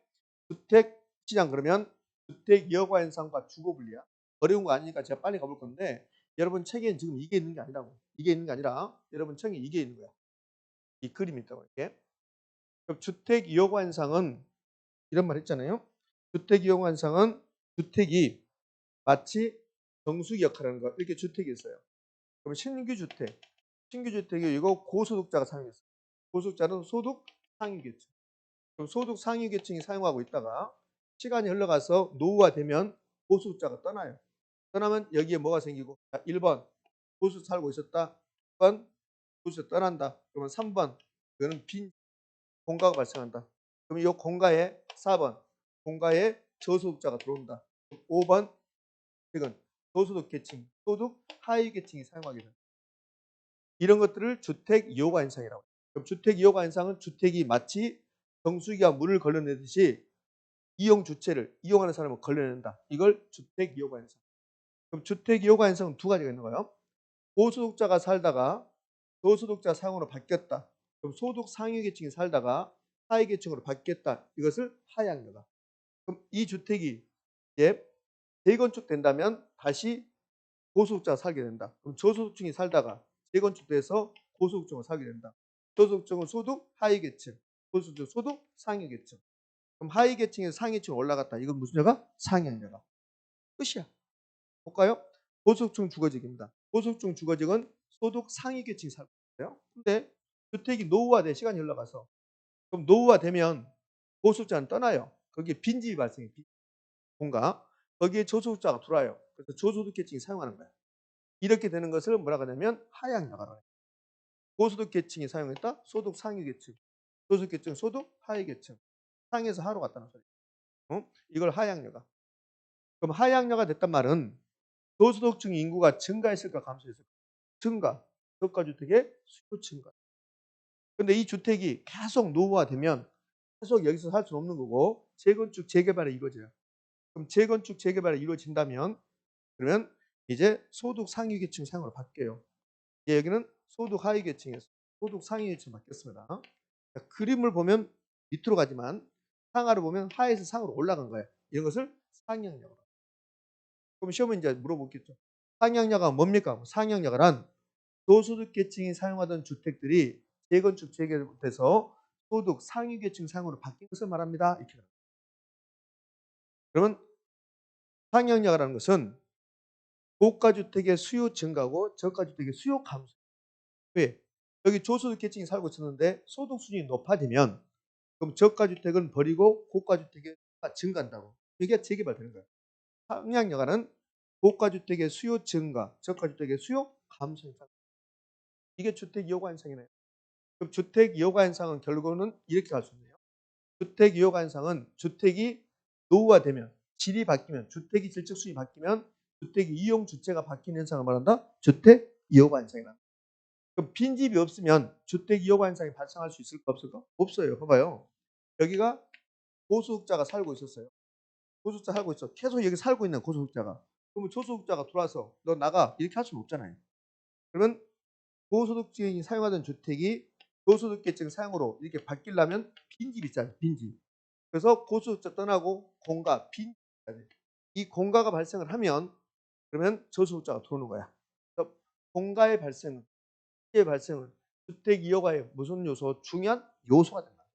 주택 시장 그러면 주택 여과 현상과 주거 분리야. 어려운 거 아니니까 제가 빨리 가볼 건데 여러분 책에는 지금 이게 있는 게 아니라고. 이게 있는 게 아니라 여러분 책에 이게 있는 거야. 이 그림이 있다고 이렇게. 그럼 주택 여과 현상은 이런 말 했잖아요. 주택 여과 현상은 주택이 마치 정수기 역할을 하는 거. 이렇게 주택이 있어요. 그럼 신규 주택. 신규 주택이 이거 고소득자가 사용했어요. 고소득자는 소득 상위 계층. 그럼 소득 상위 계층이 사용하고 있다가 시간이 흘러가서 노후화되면 고소득자가 떠나요. 떠나면 여기에 뭐가 생기고 1번 고수 살고 있었다. 2번 고수 떠난다. 그러면 3번 이거는 빈 공가가 발생한다. 그럼 이 공가에 4번 공가에 저소득자가 들어온다. 5번 이건 저소득 계층, 소득 하위 계층이 사용하게 된다. 이런 것들을 주택 이용화 현상이라고 해요. 그럼 주택 이용화 현상은 주택이 마치 정수기가 물을 걸러내듯이 이용 주체를 이용하는 사람을 걸러낸다. 이걸 주택 이용화 현상. 그럼 주택 이용화 현상은 두 가지가 있는 거예요. 고소득자가 살다가 저소득자 상으로 바뀌었다. 그럼 소득 상위 계층이 살다가 하위 계층으로 바뀌었다. 이것을 하향여가. 그럼 이 주택이 이제 재건축된다면 다시 고소득자가 살게 된다. 그럼 저소득층이 살다가 재건축돼서 고소득층으로 살게 된다. 저소득층은 소득 하위 계층, 고소득층 소득 상위 계층. 그럼 하위 계층에서 상위 계층으로 올라갔다. 이건 무슨 여가? 상향여가. 끝이야. 볼까요? 고소득층 주거지입니다. 고소득층 주거지는 소득 상위 계층이 살고 있어요. 근데 주택이 노후화돼 시간이 흘러가서 그럼 노후화되면 고소득자는 떠나요. 거기에 빈집이 발생해. 공가. 거기에 저소득자가 들어와요. 그래서 저소득 계층이 사용하는 거야. 이렇게 되는 것을 뭐라고 하냐면 하향여가라고 해요. 고소득 계층이 사용했다. 소득 상위 계층. 저소득 계층, 소득 하위 계층. 상에서 하로 갔다는 소리. 이걸 하향여가. 그럼 하향여가 됐단 말은 저소득층 인구가 증가했을까 감소했을까? 증가. 저가주택의 수요 증가. 근데 이 주택이 계속 노후화되면 계속 여기서 살 수는 없는 거고 재건축 재개발이 이루어져요. 그럼 재건축 재개발이 이루어진다면 그러면 이제 소득 상위 계층 상으로 바뀌어요. 여기는 소득 하위 계층에서 소득 상위 계층 바뀌었습니다. 자, 그림을 보면 밑으로 가지만 상하를 보면 하에서 상으로 올라간 거예요. 이런 것을 상향여가. 그럼 시험은 이제 물어보겠죠. 상향여가 뭡니까? 상향여가란 저소득 계층이 사용하던 주택들이 재건축 재개발돼서 소득 상위 계층 상으로 바뀐 것을 말합니다. 이렇게. 그러면 상향여가라는 것은 고가 주택의 수요 증가고 저가 주택의 수요 감소. 왜? 여기 저소득 계층이 살고 있었는데 소득 수준이 높아지면 그럼 저가 주택은 버리고 고가 주택이 증가한다고. 이게 재개발되는 거예요. 상향여가는 고가 주택의 수요 증가, 저가 주택의 수요 감소 현상. 이게 주택 이용화 현상이네요. 그럼 주택 이용화 현상은 결국은 이렇게 갈 수 있네요. 주택 이용화 현상은 주택이 노후화되면 질이 바뀌면 주택이 질적 수준이 바뀌면 주택 이용 주체가 바뀌는 현상을 말한다. 주택 이용화 현상이다. 그럼 빈집이 없으면 주택 이용화 현상이 발생할 수 있을까 없을까? 없어요. 봐봐요. 여기가 고소득자가 살고 있었어요. 고소득자 살고 있어. 계속 여기 살고 있는 고소득자가. 그러면 저소득자가 들어와서 너 나가 이렇게 할 수는 없잖아요. 그러면 고소득층이 사용하던 주택이 저소득계층 사용으로 이렇게 바뀌려면 빈집 있잖아요. 빈집. 그래서 고소득자 떠나고 공가, 빈집. 이 공가가 발생을 하면 그러면 저소득자가 들어오는 거야. 그래서 공가의 발생은 피해 발생은 주택 이용화의 무슨 요소? 중요한 요소가 된다.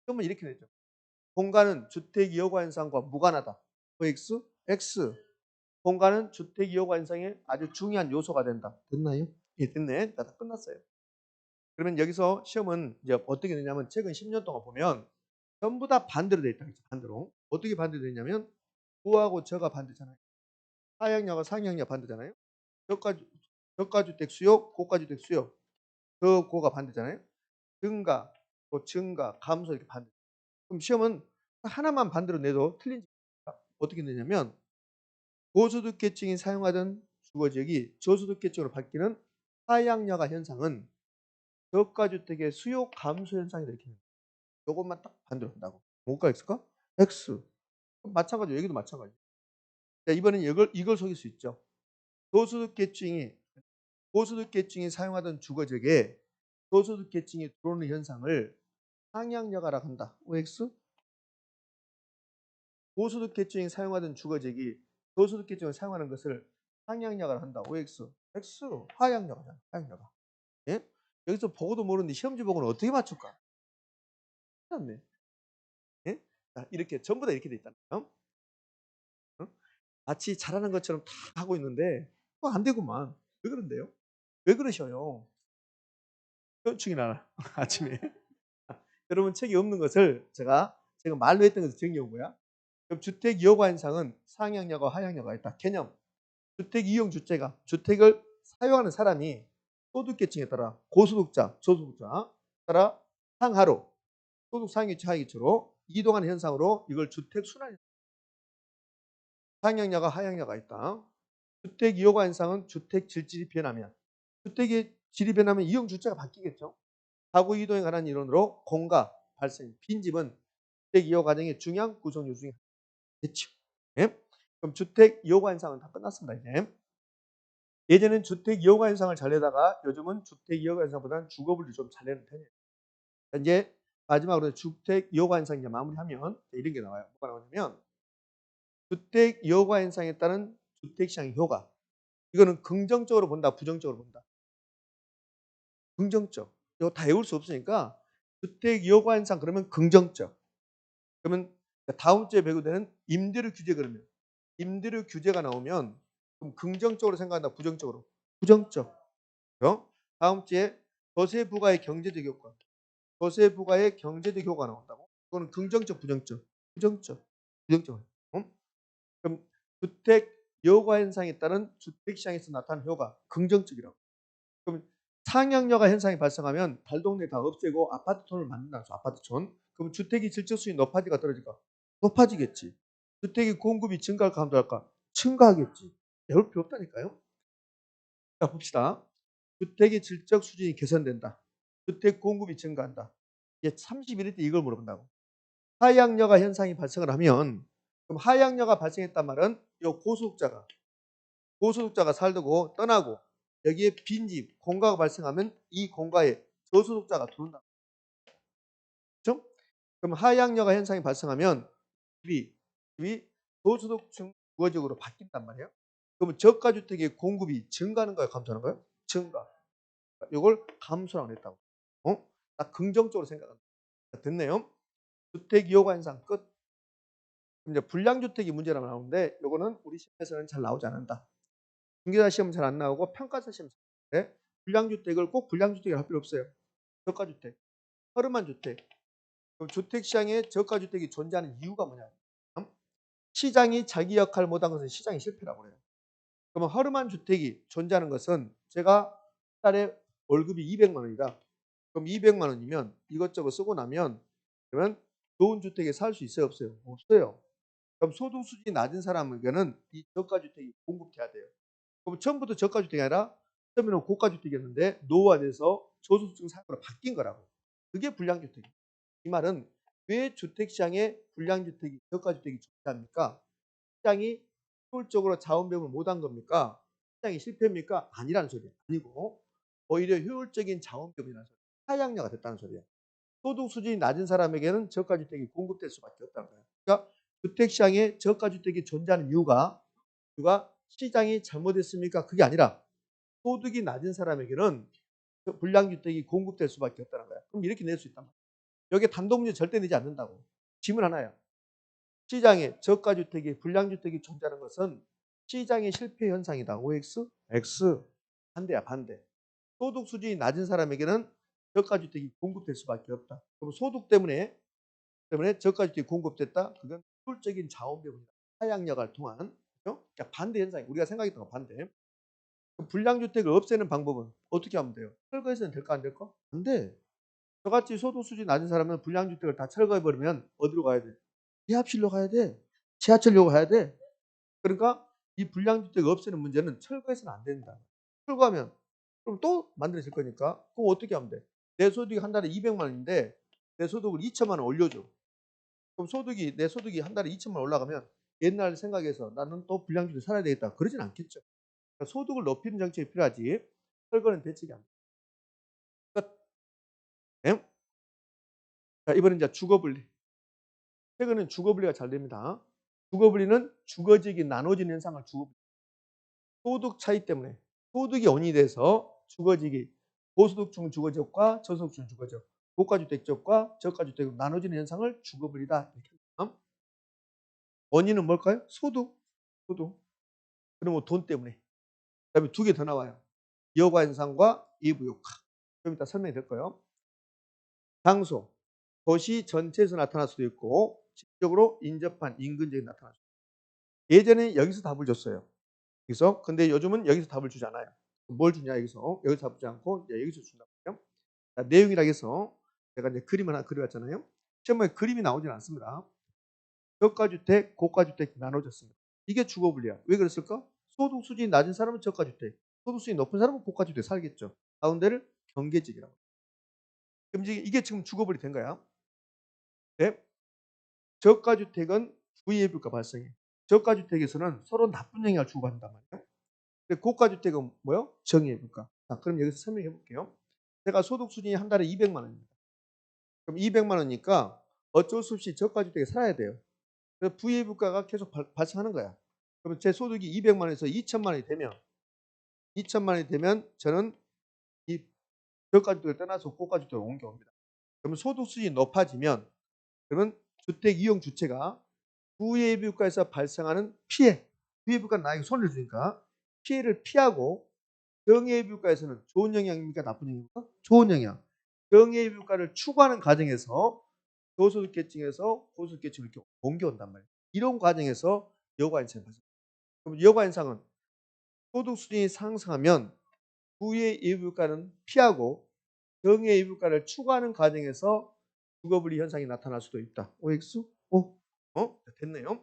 그러면 이렇게 되죠. 공가는 주택 이용화 현상과 무관하다. X, X. 공가는 주택 이용화 현상의 아주 중요한 요소가 된다. 됐나요? 예, 됐네. 다 끝났어요. 그러면 여기서 시험은 이제 어떻게 되냐면 최근 10년 동안 보면 전부 다 반대로 돼 있다. 반대로. 어떻게 반대로 되냐면 구하고 저가 반대잖아요. 하향여가 상향여 반대잖아요. 저가, 저가주택 수요, 고가주택 수요. 저고가 반대잖아요. 증가, 또 증가, 감소 이렇게 반대. 그럼 시험은 하나만 반대로 내도 틀린 어떻게 내냐면 고소득계층이 사용하던 주거지역이 저소득계층으로 바뀌는 하향여가 현상은 저가주택의 수요 감소 현상이 일으키는 거예요. 요것만 딱 반대로 한다고. 뭐가 X가? X. 마찬가지로 여기도 마찬가지. 자, 이번엔 이걸 속일 수 있죠. 저소득계층이 고소득계층이 사용하던 주거지역에 저소득계층이 들어오는 현상을 상향여가라고 한다. OX? 고소득계층이 사용하던 주거지역이 저소득계층을 사용하는 것을 상향여가를 한다. OX. X. 하향여가잖아. 하향여가. 예? 여기서 보고도 모르는데 시험지 보고는 어떻게 맞출까? 맞네. 예? 자, 이렇게 전부 다 이렇게 돼 있다는 거예요. 어? 마치 잘하는 것처럼 다 하고 있는데 안 되구만. 왜 그런데요? 왜 그러셔요? 현충이 나라 아침에. 여러분 책이 없는 것을 제가 말로 했던 것을 정리한 거야. 그럼 주택 이용 관상은 상향여가 하향여가 있다. 개념. 주택 이용 주체가 주택을 사용하는 사람이 소득계층에 따라 고소득자, 저소득자 따라 상하로 소득 상위치 하위치로 이동하는 현상으로 이걸 주택 순환 상향여가 하향여가 있다. 주택 이용 관상은 주택 질질이 변하면 주택의 질이 변하면 이용 주체가 바뀌겠죠. 가구 이동에 관한 이론으로 공가 발생 빈집은 주택 이용 과정의 중요한 구성 요소 중에 하나겠죠. 예? 그럼 주택 이용 관상은 다 끝났습니다. 이제. 예전엔 주택 이용 관상을 잘 내다가 요즘은 주택 이용 관상보다는 주거분리 좀 잘 내는 편이에요. 이제 마지막으로 주택 이용 관상 이제 마무리하면 이런 게 나와요. 뭐가 나오냐면 주택 이용 관상에 따른 주택 시장 효과. 이거는 긍정적으로 본다, 부정적으로 본다. 긍정적. 이거 다 외울 수 없으니까 주택 이용 관상 그러면 긍정적. 그러면 다음 주에 배우게 되는 임대료 규제 그러면 임대료 규제가 나오면 그럼 긍정적으로 생각한다, 부정적으로? 부정적. 다음 주에 거세 부과의 경제적 효과. 거세 부과의 경제적 효과가 나온다고? 그거는 긍정적, 부정적? 부정적. 부정적. 그럼 주택 여가 현상에 따른 주택 시장에서 나타난 효과 긍정적이라고. 그럼 상향여가 현상이 발생하면 달동네 다 없애고 아파트촌을 만든다는 거죠. 아파트촌. 그럼 주택이 질적 수익 높아질까 떨어질까? 높아지겠지. 주택의 공급이 증가할까 감소할까? 증가하겠지. 배울 필요 없다니까요. 자, 봅시다. 주택의 질적 수준이 개선된다. 주택 공급이 증가한다. 이게 31일 때 이걸 물어본다고. 하향여가 현상이 발생을 하면 그럼 하향여가 발생했단 말은 이 고소득자가 살고 떠나고 여기에 빈집, 공가가 발생하면 이 공가에 저소득자가 들어온다. 그렇죠? 그럼 하향여가 현상이 발생하면 집이 저소득층 주거지역으로 바뀐단 말이에요. 그러면 저가주택의 공급이 증가하는 거예요? 감소하는 거예요? 증가. 이걸 감소라고 했다고. 딱 긍정적으로 생각한다. 됐네요. 주택 이용 현상 끝. 이제 불량주택이 문제라고 나오는데 이거는 우리 시험에서는 잘 나오지 않는다. 중개사 시험 잘 안 나오고 평가사 시험 잘 나오는데 불량주택을 꼭 불량주택이라 할 필요 없어요. 저가주택, 허름한 주택. 주택시장에 저가주택이 존재하는 이유가 뭐냐. 시장이 자기 역할을 못한 것은 시장의 실패라고 그래요. 그러면 허름한 주택이 존재하는 것은 제가 달에 월급이 200만 원이다. 그럼 200만 원이면 이것저것 쓰고 나면 그러면 좋은 주택에 살 수 있어요? 없어요? 없어요. 그럼 소득 수준이 낮은 사람에게는 이 저가주택이 공급돼야 돼요. 그럼 처음부터 저가주택이 아니라 처음에는 고가주택이었는데 노후화돼서 저소득층 사용으로 바뀐 거라고. 그게 불량주택이에요. 이 말은 왜 주택시장에 불량주택이 저가주택이 존재합니까? 시장이 효율적으로 자원 배분을 못한 겁니까? 시장이 실패입니까? 아니라는 소리예요. 아니고 오히려 효율적인 자원 배분이라는 소리예요. 하향여가 됐다는 소리예요. 소득 수준이 낮은 사람에게는 저가주택이 공급될 수밖에 없다는 거예요. 그러니까 주택시장에 저가주택이 존재하는 이유가 시장이 잘못했습니까? 그게 아니라 소득이 낮은 사람에게는 불량주택이 공급될 수밖에 없다는 거야. 그럼 이렇게 낼 수 있단 말이야. 여기에 단독문제 절대 내지 않는다고. 질문 하나야. 시장에 저가주택이 불량주택이 존재하는 것은 시장의 실패 현상이다. OX? X. 반대야 반대. 소득 수준이 낮은 사람에게는 저가주택이 공급될 수밖에 없다. 그럼 소득 때문에 저가주택이 공급됐다. 그건 효율적인 자원 배분이다. 하향여가를 통한. 그렇죠? 그러니까 반대 현상이 우리가 생각했던 거 반대. 불량주택을 없애는 방법은 어떻게 하면 돼요? 철거해서는 될까 안 될까? 안 돼. 저같이 소득 수준이 낮은 사람은 불량주택을 다 철거해 버리면 어디로 가야 돼? 계합실로 가야 돼. 지하철로 가야 돼. 그러니까 이 불량주택 없애는 문제는 철거해서는 안 된다. 철거하면 그럼 또 만들어질 거니까 그럼 어떻게 하면 돼? 내 소득이 한 달에 200만 원인데 내 소득을 2천만 원 올려줘. 그럼 내 소득이 한 달에 2천만 원 올라가면 옛날 생각에서 나는 또 불량주택 살아야 되겠다. 그러진 않겠죠. 그러니까 소득을 높이는 정책이 필요하지 철거는 대책이 안 돼. 끝. 네? 자, 이번엔 이제 주거분리. 최근엔 주거분리가 잘 됩니다. 주거분리는 주거지역이 나눠지는 현상을 주거분리. 소득 차이 때문에 소득이 원인이 돼서 주거지역이 고소득층 주거지역과 저소득층 주거지역, 고가주택 지역과 저가주택으로 나눠지는 현상을 주거분리다. 이렇게 합니다. 원인은 뭘까요? 소득. 소득. 그러면 돈 때문에. 그다음에 두 개 더 나와요. 여가 현상과 일부 효과. 좀 이따 설명이 될 거예요. 장소. 도시 전체에서 나타날 수도 있고 직접적으로 인접한 인근 지역에 나타날 수도 있고. 예전에 여기서 답을 줬어요. 그래서 근데 요즘은 여기서 답을 주지 않아요. 뭘 주냐 여기서 답 주지 않고 이제 여기서 준다고요. 내용이라 해서 제가 이제 그림을 하나 그려왔잖아요. 시험에 그림이 나오진 않습니다. 저가주택, 고가주택 나눠졌습니다. 이게 주거분리야. 왜 그랬을까? 소득 수준이 낮은 사람은 저가주택, 소득 수준이 높은 사람은 고가주택 살겠죠. 가운데를 경계지역이라고. 그럼 이게 지금 주거분리 된 거야. 네? 저가주택은 부의해불가 발생해. 저가주택에서는 서로 나쁜 영향을 주고받는단 말이에요. 근데 고가주택은 뭐요? 정의해불가. 자, 그럼 여기서 설명해 볼게요. 제가 소득 수준이 한 달에 200만 원입니다. 그럼 200만 원이니까 어쩔 수 없이 저가주택에 살아야 돼요. 그래서 부의해불가가 계속 발생하는 거야. 그러면 제 소득이 200만 원에서 2천만 원이 되면 저는 이 저가주택을 떠나서 고가주택으로 옮겨옵니다. 그러면 소득 수준이 높아지면 그러면 주택 이용 주체가 부의해불가에서 발생하는 피해, 부의해불가는 나에게 손해를 주니까 피해를 피하고 정의해불가에서는 좋은 영향입니까? 나쁜 영향입니까? 좋은 영향. 정의해불가를 추구하는 과정에서 저소득계층에서 고소득계층으로 이렇게 옮겨온단 말이에요. 이런 과정에서 여가현상이 발생합니다. 그럼 여가현상은 소득 수준이 상승하면 부의 예불가는 피하고 정의 예불가를 추구하는 과정에서 주거분리 현상이 나타날 수도 있다. OX? 됐네요.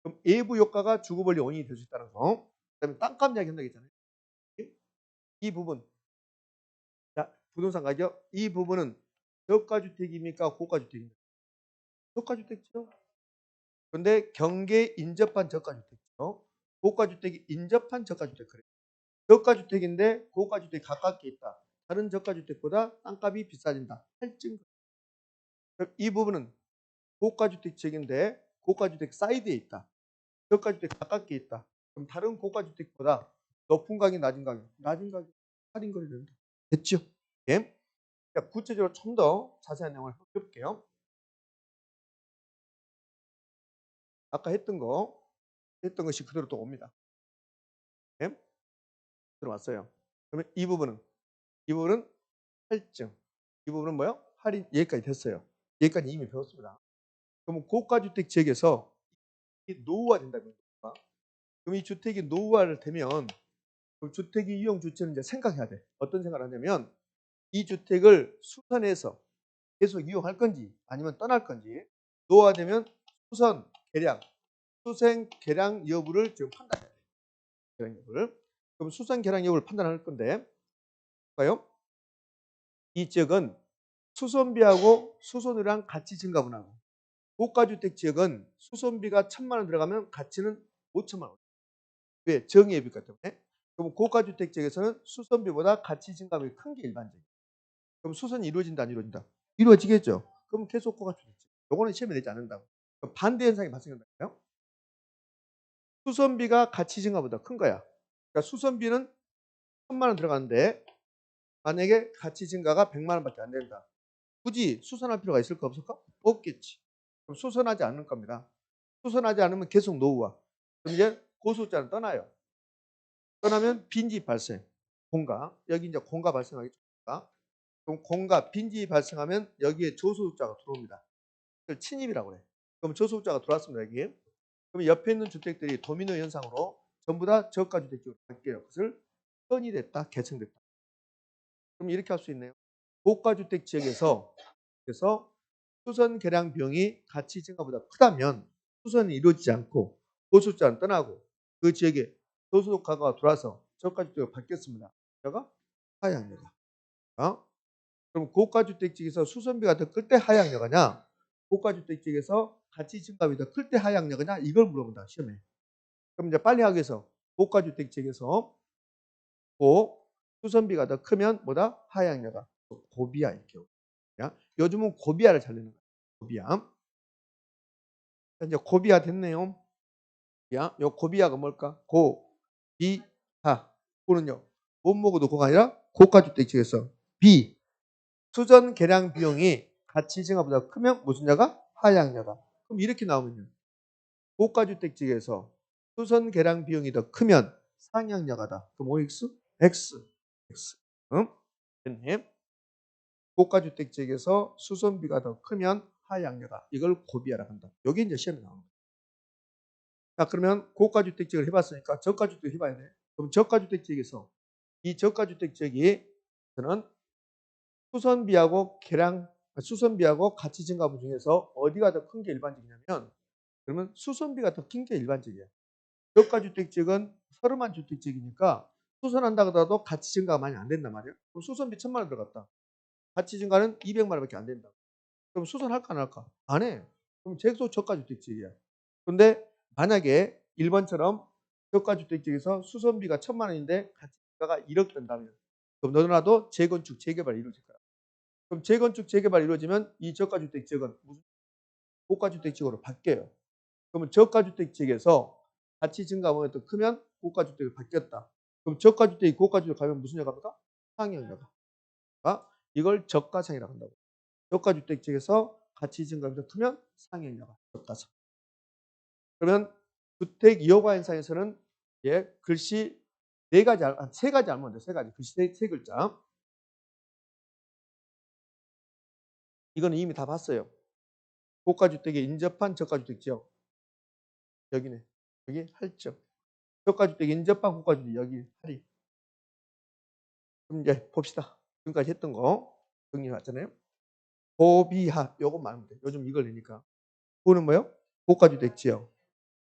그럼 예부 효과가 주거분리 원인이 될 수 있다는 거. 그다음에 땅값 이야기 한다고 했잖아요. 이 부분. 자, 부동산 가격. 이 부분은 저가주택입니까? 고가주택입니까? 저가주택이죠. 그런데 경계에 인접한 저가주택이죠. 고가주택이 인접한 저가주택. 그래요. 저가주택인데 고가주택이 가깝게 있다. 다른 저가주택보다 땅값이 비싸진다. 할증. 이 부분은 고가주택 지역인데 고가주택 사이드에 있다. 저가주택 가깝게 있다. 그럼 다른 고가주택보다 높은 가격, 낮은 가격 할인 거래를 된다. 됐죠? 예? 자, 구체적으로 좀 더 자세한 내용을 해볼게요. 아까 했던 것이 그대로 또 옵니다. 예? 들어왔어요. 그러면 이 부분은 할증. 이 부분은 뭐요? 할인. 여기까지 됐어요. 여기까지 이미 배웠습니다. 그러면 고가주택 지역에서 이 노후화 된다는 겁니다. 그럼 이 주택이 노후화를 되면 그럼 주택이 이용 주체는 이제 생각해야 돼. 어떤 생각을 하냐면 이 주택을 수선해서 계속 이용할 건지 아니면 떠날 건지 노후화되면 수선, 개량, 수생, 개량 여부를 지금 판단해야 돼. 개량 여부를. 그럼 수선, 개량 여부를 판단할 건데 봐요. 이 지역은 수선비하고 수선료랑 같이 증가분하고 고가주택 지역은 수선비가 1,000만 원 들어가면 가치는 5천만 원. 왜? 정의예비가 때문에. 그럼 고가주택 지역에서는 수선비보다 가치 증가분이 큰 게 일반적이에요. 그럼 수선이 이루어진다 안 이루어진다? 이루어지겠죠. 그럼 계속 고가주택. 요거는 시험에 내지 않는다고. 그럼 반대 현상이 발생한다고요. 수선비가 가치 증가보다 큰 거야. 그러니까 수선비는 1,000만 원 들어가는데 만약에 가치 증가가 100만 원밖에 안 된다. 굳이 수선할 필요가 있을까 없을까? 없겠지. 그럼 수선하지 않을 겁니다. 수선하지 않으면 계속 노후화. 그럼 이제 고소득자는 떠나요. 떠나면 빈집 발생. 공가. 여기 이제 공가 발생하겠죠. 그럼 공가, 빈집이 발생하면 여기에 저소득자가 들어옵니다. 그걸 침입이라고 그래. 그럼 저소득자가 들어왔습니다. 여기에. 그럼 옆에 있는 주택들이 도미노 현상으로 전부 다 저가주택지로 바뀌어요. 그것을 선이 됐다, 계층됐다. 그럼 이렇게 할 수 있네요. 고가주택 지역에서 그래서 수선 개량 비용이 가치 증가보다 크다면 수선이 이루어지지 않고 고소득자는 떠나고 그 지역에 저소득 가구가 들어와서 저가주택으로 바뀌었습니다. 여가 하향여가. 그럼 고가주택 지역에서 수선비가 더 클 때 하향여가냐? 고가주택 지역에서 가치 증가비 더 클 때 하향여가냐? 이걸 물어본다 시험에. 그럼 이제 빨리 하기 위해서 고가주택 지역에서 고 수선비가 더 크면 뭐다? 하향여가. 고비야 이렇게. 요즘은 고비야를 잘 내는 거야. 고비야. 이제 고비야 됐네요. 요 고비야가 뭘까? 고비하. 고는요. 못먹어도 고가 아니라 고가주택 지역에서 비. 수전 개량 비용이 가치 증가보다 크면 무슨 여가? 하향여가. 그럼 이렇게 나오면요. 고가주택 지역에서 수선 개량 비용이 더 크면 상향여가다. 그럼 OX? X. X. 응? 됐네. 고가주택 지역에서 수선비가 더 크면 하향여가. 이걸 고비하라고 한다. 여기 이제 시험에 나옵니다. 자, 그러면 고가주택 지역을 해봤으니까 저가주택 해봐야 돼. 그럼 저가주택 지역에서 이 저가주택 지역이 저는 수선비하고 가치 증가분 중에서 어디가 더 큰 게 일반적이냐면 그러면 수선비가 더 큰 게 일반적이에요. 저가주택 지역은 서름한 주택 지역이니까 수선한다 하더라도 가치 증가가 많이 안 된단 말이에요. 그럼 수선비 1,000만 원 들어갔다. 가치 증가는 200만 원밖에 안 된다. 그럼 수선할까 안 할까? 안 해. 그럼 계속 저가주택 지역이야. 근데 만약에 1번처럼 저가주택 지역에서 수선비가 1,000만 원인데 가치 증가가 1억 된다면 그럼 너도나도 재건축, 재개발 이루어질 거야. 그럼 재건축, 재개발 이루어지면 이 저가주택 지역은 무슨 고가주택 지역으로 바뀌어요. 그러면 저가주택 지역에서 가치 증가가 더 크면 고가주택이 바뀌었다. 그럼 저가주택이 고가주택 가면 무슨 여가입니까? 상향여가. 이걸 저가상이라고 한다고. 저가주택 지역에서 가치 증가가 더 크면 상향여가, 저가상. 그러면 주택 이용화 현상에서는 글씨 세 가지 알면 돼. 세 가지. 글씨 세 글자. 이거는 이미 다 봤어요. 고가주택에 인접한 저가주택 지역. 여기네. 여기 할적. 저가주택 인접한 고가주택 여기 할이. 그럼 이제 봅시다. 지금까지 했던 거 정리해 왔잖아요. 고비하 요것만 하면 돼. 요즘 이걸 내니까. 고는 뭐예요? 고가주택 지역.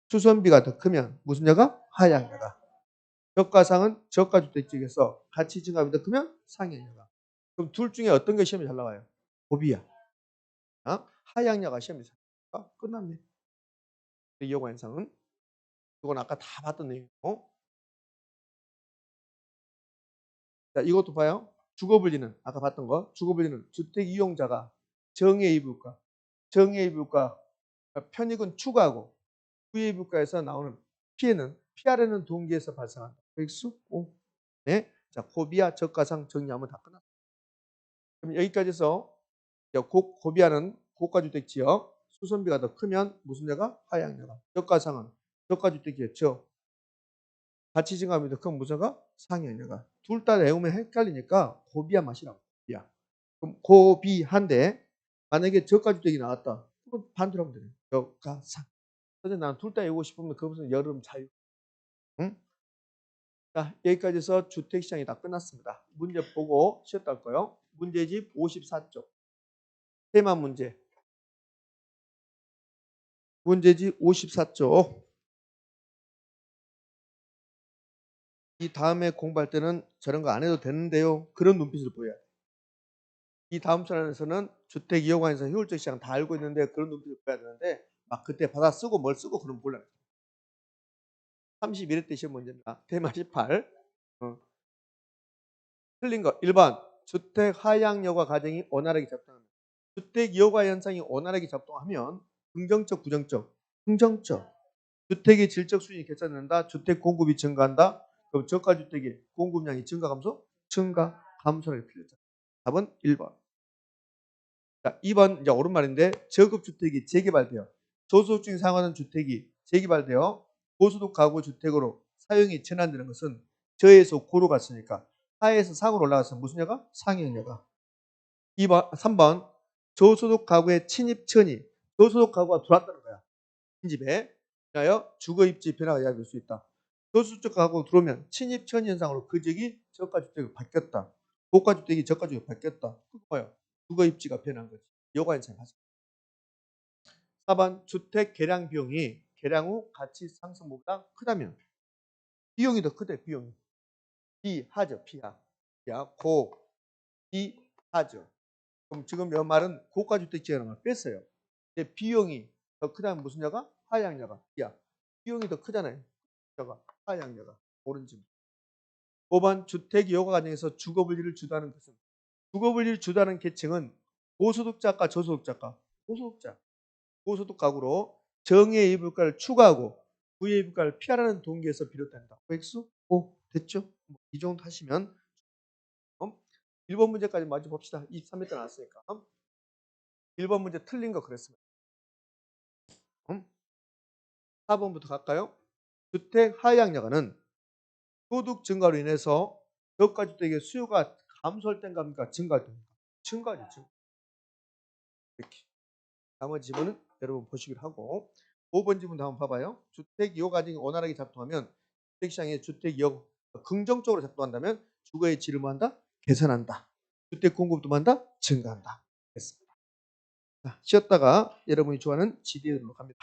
수선비가 더 크면 무슨 여가? 하향여가. 저가상은 저가주택 지역에서 가치 증가비 더 크면 상향여가. 그럼 둘 중에 어떤 게 시험에 잘 나와요? 고비야. 하향여가 시험에 잘 나와. 끝났네. 이용화 현상은. 이건 아까 다 봤던 내용이고. 자, 이것도 봐요. 주거분리는 아까 봤던 거. 주거분리는 주택 이용자가 정해입을까, 정해입을까, 편익은 추가하고 부의입을까에서 나오는 피해는 피하려는 동기에서 발생한다. X, O. 네. 자, 고비와 저가상 정리하면 다 끝났다. 그럼 여기까지 해서 고비와는 고가주택 지역, 수선비가 더 크면 무슨 여가? 하향여가. 저가상은 저가주택 지역, 가치 증가하면 더 크면 무슨 여가? 상향여가. 둘 다 외우면 헷갈리니까 고비와 맛이라고. 고비와. 그럼 고비한데 만약에 저가주택이 나왔다. 그럼 반대로 하면 되네. 저가상. 근데 난 둘 다 외우고 싶으면 그것은 여름 자유. 응? 자, 여기까지 해서 주택시장이 다 끝났습니다. 문제 보고 쉬었다 할 거예요. 문제집 54쪽. 테마 문제. 문제집 54쪽. 이 다음에 공부할 때는 저런 거 안 해도 되는데요. 그런 눈빛을 보여야 돼. 이 다음 차례에서는 주택 이용관에서 효율적 시장 다 알고 있는데 그런 눈빛을 보여야 되는데 막 그때 받아 쓰고 뭘 쓰고 그러면 곤란해. 31회 때 시험 문제입니다. 테마 18. 틀린 거 1번. 주택 하향여가 과정이 원활하게 작동합니다. 주택 이용화 현상이 원활하게 작동하면 긍정적, 부정적, 긍정적. 주택의 질적 수준이 개선된다. 주택 공급이 증가한다. 그럼 저가주택의 공급량이 증가 감소? 증가 감소를 필요죠. 답은 1번. 자, 2번 이제 오른말인데 저급주택이 재개발되어 저소득층이 사용하는 주택이 재개발되어 고소득 가구 주택으로 사용이 전환되는 것은 저에서 고로 갔으니까 하에서 상으로 올라가서 무슨 여가? 상향여가. 2번, 3번 저소득 가구의 침입천이 저소득 가구가 들어왔다는 거야. 집에 하여 주거입지 변화가 이야기될 수 있다. 저소득 가구 들어오면 침입천 현상으로 그 지역이 저가주택으로 바뀌었다. 고가주택이 저가주택이 바뀌었다. 그거 뭐예요? 주거 입지가 변한 거지. 여과 현상이 발생. 4번 주택 개량 비용이 개량 후 가치 상승보다 크다면 비용이 더 크대. 비용이. 비하죠. 비하. 야, 비하죠. 그럼 지금 이 말은 고가주택지라는 걸 뺐어요. 근데 비용이 더 크다면 무슨 여가? 하향여가. 야, 비용이 더 크잖아요. 여가, 하향여가. 옳은지. 5번 주택 여가 과정에서 주거분리를 주도하는 것은 주거분리를 주도하는 계층은 고소득자가 저소득자가 고소득자. 고소득 가구로 정의 이불가를 추가하고 부의 이불가를 피하라는 동기에서 비롯된다. 백수? 오, 됐죠? 이 정도 하시면 1번 문제까지 마저 봅시다. 23회 때 나왔으니까. 1번 문제 틀린 거 그랬습니다. 4번부터 갈까요? 주택 하향여가는 소득 증가로 인해서 저가주택의 수요가 감소할 땐가 증가할 땐가? 증가죠. 이렇게. 나머지 지문은 여러분 보시기로 하고 5번 지문도 한번 봐봐요. 주택 이용 과정이 원활하게 작동하면 주택시장의 주택 이용 긍정적으로 작동한다면 주거의 질을 뭐 한다? 개선한다. 주택 공급도 뭐 한다? 증가한다. 됐습니다. 자, 쉬었다가 여러분이 좋아하는 GD로 갑니다.